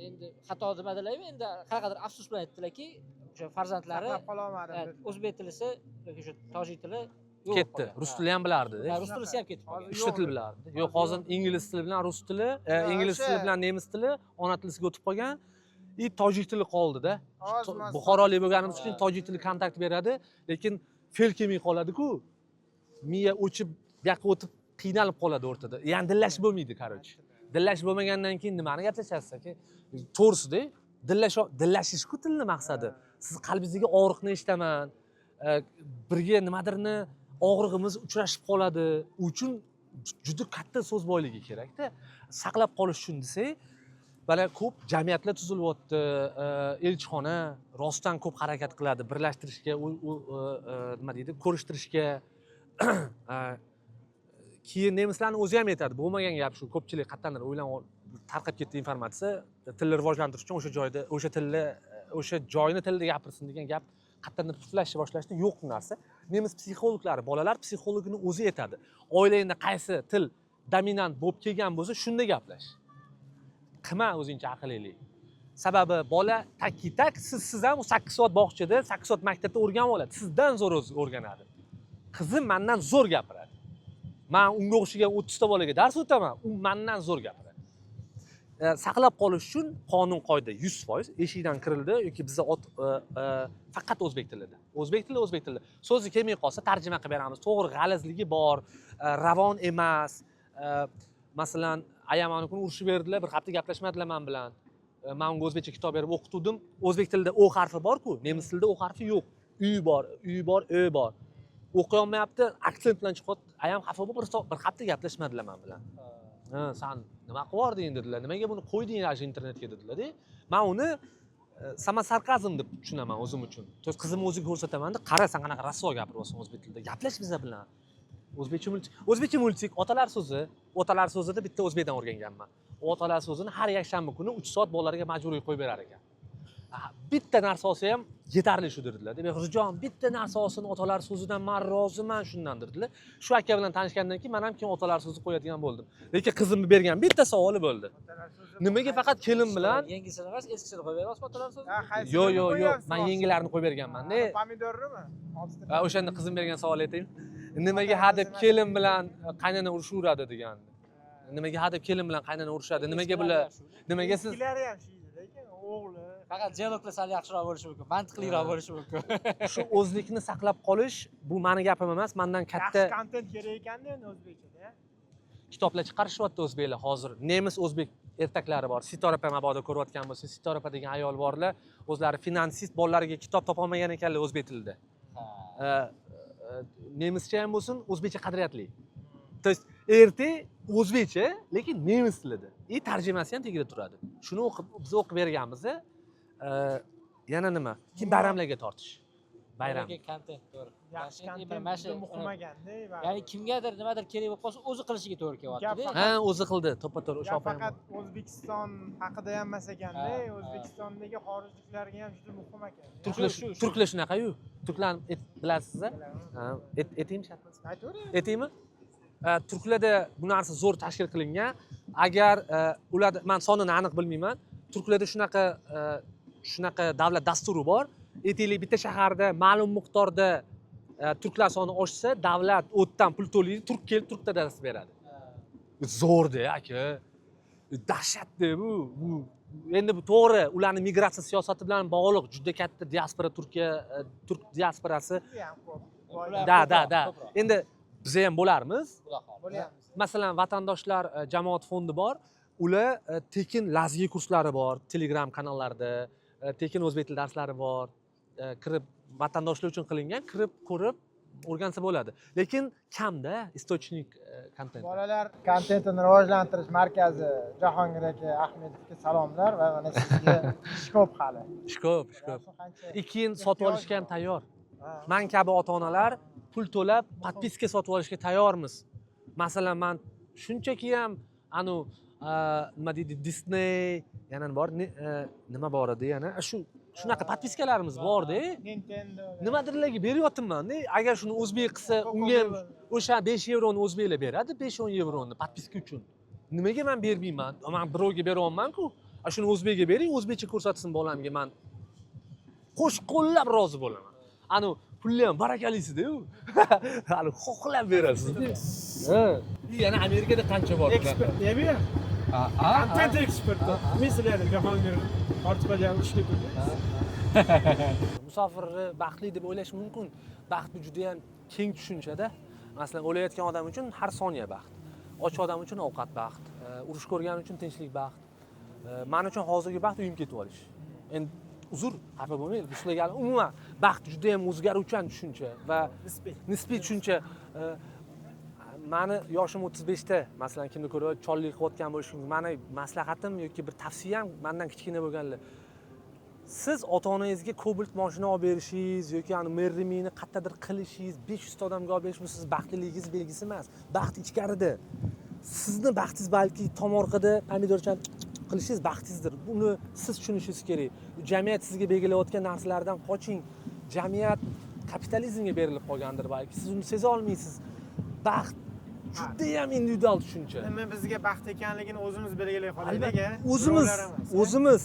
endi xato demadilarmi, endi qanaqadir afsus bilan aytdilarki, o'sha farzandlari Saqlab qola olmadim. o'zbek tilisi yoki o'sha tojik tili Ketdi. Rus tili ham bilardi. Rus tilisi ham ketib qolgan. Uchta til bilardi. Yo'q, hozir ingliz tili bilan rus tili, ingliz tili bilan nemis tili ona tilisiga o'tib qolgan. Tojik tili qoldi-da. Buxorolik bo'lganimiz uchun tojik tili kontakt beradi, lekin fe'l kelmay qoladi-ku. Miya o'chib, bu yoqqa o'tib qiynalib qoladi o'rtada. Ya'ni dillash bo'lmaydi, qarochi. Dillash bo'lmagandan keyin nimani gaplashasiz aka? To'g'risida, dillashish-ku tilni maqsadi. Siz qalbingizga og'riqni eshitaman, birga nimadirni og'rig'imiz uchrashib qoladi. U uchun juda katta so'z boyligi kerak-da. Saqlab qolish uchun desak, mana ko'p jamiyatlar tuzilyapti. Elchixona rostdan ko'p harakat qiladi, birlashtirishga, nima deydi, ko'rishtirishga. Keyin nemislarning o'zi ham aytadi, bo'lmagan gap shu, ko'pchilik qayerdandir o'ylanib tarqab ketdi informatsiya, tilni rivojlantirish uchun o'sha joyda, o'sha tilni, o'sha joyni tilda gapirsin degan gap qayerdandir puflashni boshlashdi. Yo'q bu narsa. Nemis psixologlari, bolalar psixologini o'zi aytadi. Oilangda qaysi til dominant bo'lib kelgan bo'lsa, shunda gaplash. Qilma o'zingcha aqlli. Sababi bola tak siz ham 8 soat bog'chada, 8 soat maktabda o'rganib oladi. Sizdan zo'r o'rganadi. Qizim mendan zo'r gapiradi. Men unga o'xshagan 30 ta bolaga dars o'taman, u mendan zo'r gapiradi. Saqlab qolish uchun qonun qoida 100% eshikdan kirildi yoki bizda faqat o'zbek tilida. O'zbek tili. So'zi kelmay qolsa tarjima qilib beramiz. To'g'ri, g'alizligi bor, ravon emas. masalan ayam ana kuni urushib berdilar, bir hafta gaplashmadilar men bilan. Men unga o'zbekcha kitob berib o'qitdim. O'zbek tilida o harfi bor-ku, nemis tilida o harfi yo'q. Uy bor, ö bor. O'qiy olmayapti, aksent bilan chiqyapti. Ayam xafa bo'lib bir hafta gaplashmadilar men bilan. Ha, sen nima qilibording dedilar. Nimaga buni qo'yding shu internetga dedilar-da. Men uni sarkazm deb tushunaman o'zim uchun. Qizimni o'ziga ko'rsataman-da, qara sen qanaqa rasvo gapiryapsan o'zbek tilida. Gaplash bizlar bilan. O'zbekcha multik otalar so'zida bitta o'zbekdan o'rganganman. Otalar so'zini har yakshanba kuni 3 soat bolalarga majburiy qo'yib berar ekan. Bitta narsa olsa ham yetarli shu dedilar. Demak, Hurjon bitta narsa olsin otalar so'zidan men roziman shundan dedilar. Shu aka bilan tanishgandan keyin men ham keyin otalar so'zi qo'yadigan bo'ldim. Lekin qizimni bergan bitta savoli bo'ldi. Nimaga faqat kelin bilan Yangisini emas, eskisini qo'yib beryapsiz otalar so'zi? Yo'q, men yangilarini qo'yib berganman-da. Pomidorrimi? O'shanda qizim bergan savol aytaymi? Nimaga hadeb kelin bilan qaynona urushaveradi degandi. Nimaga hadeb kelin bilan qaynona urushadi? Nimaga siz Ikkilari ham shu edi, lekin o'g'li faqat dialoglar sal yaxshiroq bo'lishi mumkin, mantiqliroq bo'lishi mumkin. shu o'zlikni saqlab qolish bu meni gapim emas, mendan katta yaxshi kontent kerak ekanda endi o'zbekchada. kitoblar chiqarishyapti o'zbeklar hozir. Nemis o'zbek ertaklari bor. Sitorapa mabodo ko'rayotgan bo'lsa, Sitorapa degan ayol borlar, o'zlari finansist bolalariga kitob topa olmagan ekanlar o'zbek tilida. Nemischa ham bo'lsin, o'zbekcha qadriyatli. То есть erta o'zbekcha, lekin nemis tilida. Tarjimasi ham tagida turadi. Shuni biz o'qib berganmiz. Yana nima? Keyin bayramlarga tortish. Bayram. Kontent to'g'ri. Yaxshi kontent muhim ekanda. Ya'ni kimgadir nimadir kerak bo'lib qolsa, o'zi qilishiga to'g'ri kelyapti-da. Ha, o'zi qildi, to'ppa-to'g'ri o'sha Gap faqat O'zbekiston haqida ham emas ekanda, O'zbekistondagi xorijliklarga ham juda muhim ekan. Turklar shunaqa-yu. Turklarni bilasizmi? Ha, etaymi shartmas? Aytavering. Etaymi? Turklarda bu narsa zo'r tashkil qilingan. Agar ularda men sonini aniq bilmayman, turklarda shunaqa davlat dasturi bor. Aytaylik, bitta shaharda ma'lum miqdorda turklar soni oshsa, davlat o'tdan pul to'laydi, turk kelib turkda dars beradi. Zo'r-da, aka. Dahshatda bu. Endi bu to'g'ri, ularning migratsiya siyosati bilan bog'liq. Juda katta diaspora turk diasporasi. Da. Endi biz ham bo'larmiz. Masalan, vatandoshlar jamoat fondi bor. Ular tekin lazgi kurslari bor, Telegram kanallarida, tekin o'zbek tili darslari bor. Kirib vatandoshlar uchun qilingan, kirib ko'rib o'rgansa bo'ladi. Lekin kamda istochnik kontent. Bolalar kontentini rivojlantirish markazi Jahongir aka Ahmedovga salomlar va mana sizga ish ko'p hali. Ish ko'p. Keyin sotib olishga ham tayyor. Men kabi ota-onalar pul to'lab podpiska sotib olishga tayyormiz. Masalan, men shunchaki ham nima deydi, Disney yana bor, nima bor edi yana? Shunaqa podpiskalarimiz bor-da. Nintendo. Nimadirlarga beryapman-da. Agar shuni o'zbek qilsa, unga o'sha 5 yevroni o'zbeklar beradi, 5-10 yevroni podpiska uchun. Nimaga men bermayman? Men birovga beryapman-ku. Shuni o'zbekga bering, o'zbekcha ko'rsatsin bolamga, men qo'shqo'llab rozi bo'laman. Pulni ham barakalisiz-da-yu. Hali xohlab berasiz. Yana Amerikada qancha bor? Ekspert, nima bu? Kontent eksperti. Misllarda Jahongir Ortiqxo'jayev ishga kirdi. Musofirni baxtli deb o'ylash mumkin. Baxt bu juda ham keng tushunchada. Masalan, o'layotgan odam uchun har soniya baxt. Och odam uchun ovqat baxt. Urush ko'rgan uchun tinchlik baxt. Men uchun hozirgi baxt uyim ketib olish. Endi uzr, xafa bo'lmaylik. Sizlarga umuman baxt juda ham o'zgaruvchan tushuncha va nisbiy tushuncha. Meni yoshim 35 ta, masalan, kimni ko'rib chollik qilayotgan bo'lishi mumkin. Meni maslahatim yoki bir tavsiyam mendan kichkina bo'lganlar. Siz ota-onangizga Cobalt mashina olib berishingiz yoki merrimini qayerdadir qilishingiz, 500 ta odamga olib berish bu siz baxtliligingiz belgisi emas. Baxt ichkarida. Sizni baxtingiz balki tomorqada pomidorchani qilishingiz baxtingizdir. Buni siz tushunishingiz kerak. Jamiyat sizga belgilayotgan narsalardan qoching. Jamiyat kapitalizmga berilib qolgandir balki. Siz uni seza olmaysiz. Baxt juda ham individual tushuncha. Nima bizga baxt ekanligini o'zimiz belgilay qolaylik. O'zimiz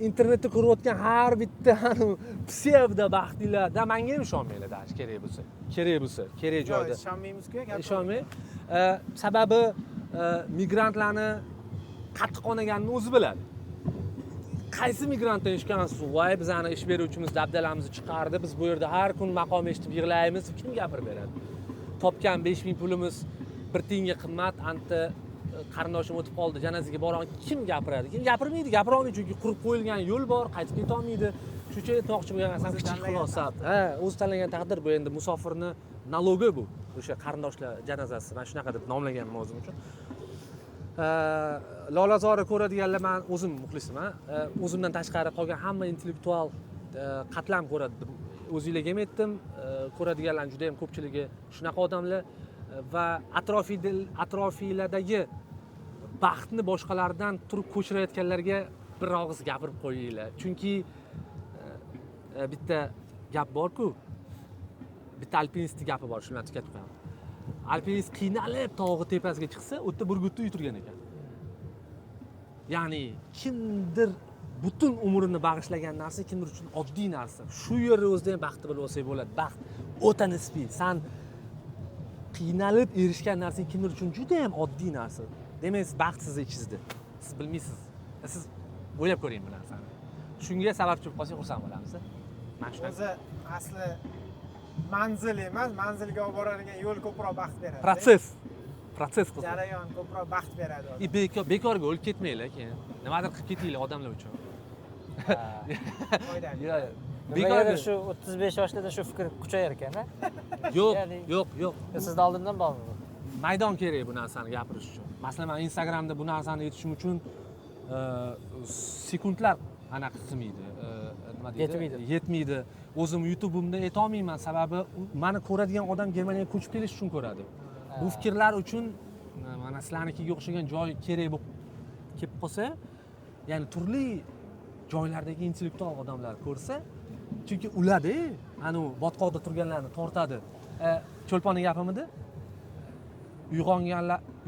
internetda ko'rayotgan har bitta psevdo baxtlilarda menga ham ishonmanglar, kerak bo'lsa, kerak joyda. Ishonmaymiz-ku, ishonmay. Sababi migrantlarni qattiq qonaganini o'zi biladi. Qaysi migrantdan eshitgansiz? Voy, bizani ish beruvchimiz dabdalamizni chiqardi, biz bu yerda har kun maqom eshitib yig'laymiz, kim gapirib beradi? Topgan 5000 pulimiz 1 tiyinga qimmat, anta qarindoshim o'tib qoldi, janozaga boraman, kim gapiradi? Kim gapirmaydi, gapira olmaydi chunki qurib qo'yilgan yo'l bor, qaytib keta olmaydi. Shuning uchun aytmoqchi bo'lgan narsam kichik xulosa. Ha, o'zi tanlagan taqdir bu endi musofirni nalogi bu. O'sha qarindoshlar janozasi. Men shunaqa deb nomlaganman o'zim uchun. Lolazorni ko'radiganlar, men o'zim muxlisman. O'zimdan tashqari qolgan hamma intellektual qatlam ko'radi deb o'zingizlarga ham aytdim. Ko'radiganlar juda ham ko'pchiligi shunaqa odamlar va atrofilardagi baxtni boshqalardan turib ko'chirayotganlarga bir og'iz gapirib qo'yinglar. Chunki bitta gap bor-ku. Bitta alpinistning gapi bor, shuni aytib ketaman. Alpinist qiynalib tog'i tepasiga chiqsa, u yerda burgutni uyutirgan ekan. Ya'ni kimdir butun umrini bag'ishlagan narsa kimdir uchun oddiy narsa. Shu yerda o'zida ham baxtli bo'lib olsak bo'ladi. Baxt o'ta nisbiy. San qiynalib erishgan narsang kimdir uchun juda ham oddiy narsa. Demak, siz baxt siz ichingizda. Siz bilmaysiz. Siz o'ylab ko'ring bu narsani. Shunga sababchi bo'lib qolsak xursand bo'lamiz. Mana shu o'zi asli manzil emas, manzilga olib boradigan yo'l ko'proq baxt beradi. Protsess qilsa. Jarayon ko'proq baxt beradi. Bekorga o'lib ketmanglar keyin. Nimadir qilib ketinglar odamlar uchun. Foydali. Bekorga shu 35 yoshlarda shu fikr kuchayar ekan-a? Yo'q. Sizning oldindan bormi? Maydon kerak bu narsani gapirish uchun. Masalan, men Instagramda bu narsani aytishim uchun sekundlar anaqa qilmaydi. Nima deydi? Yetmaydi. O'zim YouTube'imda ayta olmayman, sababi meni ko'radigan odam Germaniyaga ko'chib kelish uchun ko'radi. Bu fikrlar uchun mana sizlarnikiga o'xshagan joy kerak bo'lib kelib qolsa, ya'ni turli joylardagi intellektual odamlar ko'rsa, chunki ularda ana botqoqda turganlarni tortadi. Cho'lponning gapimidi?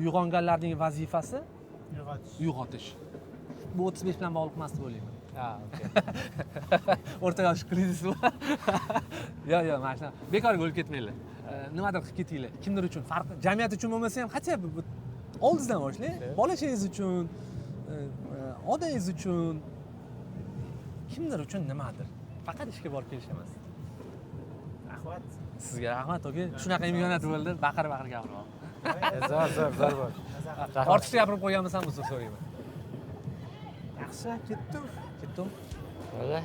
Uyg'onganlarning vazifasi uyg'otish. Bu 35 bilan bog'liq emas deb o'ylayman. Ha, okey. O'rta yosh krizis bu. Yo'q, mana shu. Bekorga o'lib ketmanglar. Nimadir qilib ketinglar. Kimdir uchun, farqi jamiyat uchun bo'lmasa ham, qachon oldingizdan boshlang. Bolashingiz uchun, odangiz uchun, kimdir uchun nimadir. Faqat ishga borib kelish emas. Rahmat. Sizga rahmat, oka. Shunaqa imkoniyat bo'ldi, baqir-baqir gapiraman. Zo'r bo'l. Ortiqcha gapirib qo'yganmisan, bu so'rayman. Yaxshi, ketdim.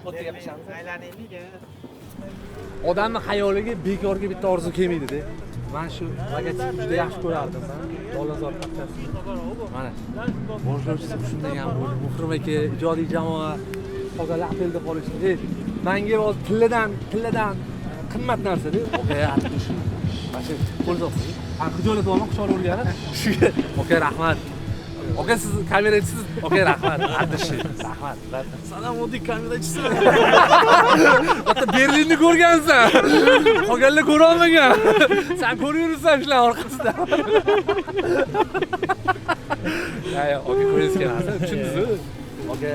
O'tga gapiramiz. Aylanaylik. Odamning xayoliga bekorga bitta orzu kelmaydi-da. Men shu logotipni juda yaxshi ko'rardim. Dolazor paxtasi. Mana. Boshlovchisi shunday ham bo'ldi. Muhrim aka, ijodiy jamoa qolganlar apelda qolishdi. Menga o'z tilladan qimmat narsa-da. Oka, aytib shu. Mana shu qo'l soqsiz. Xijolat olma, quchoq urgani. Shunga. Oka, rahmat. Oka, siz kamerachisiz. Oka, rahmat. Ardishi. Rahmat. Salom oddiy kamerachisi. Hatta Berlinni ko'rgansan. Qolganlar ko'ra olmagan. Sen ko'raversan shular orqasida. Yo'q, oka, ko'rayotgan narsa tushundingiz-ku? Oka,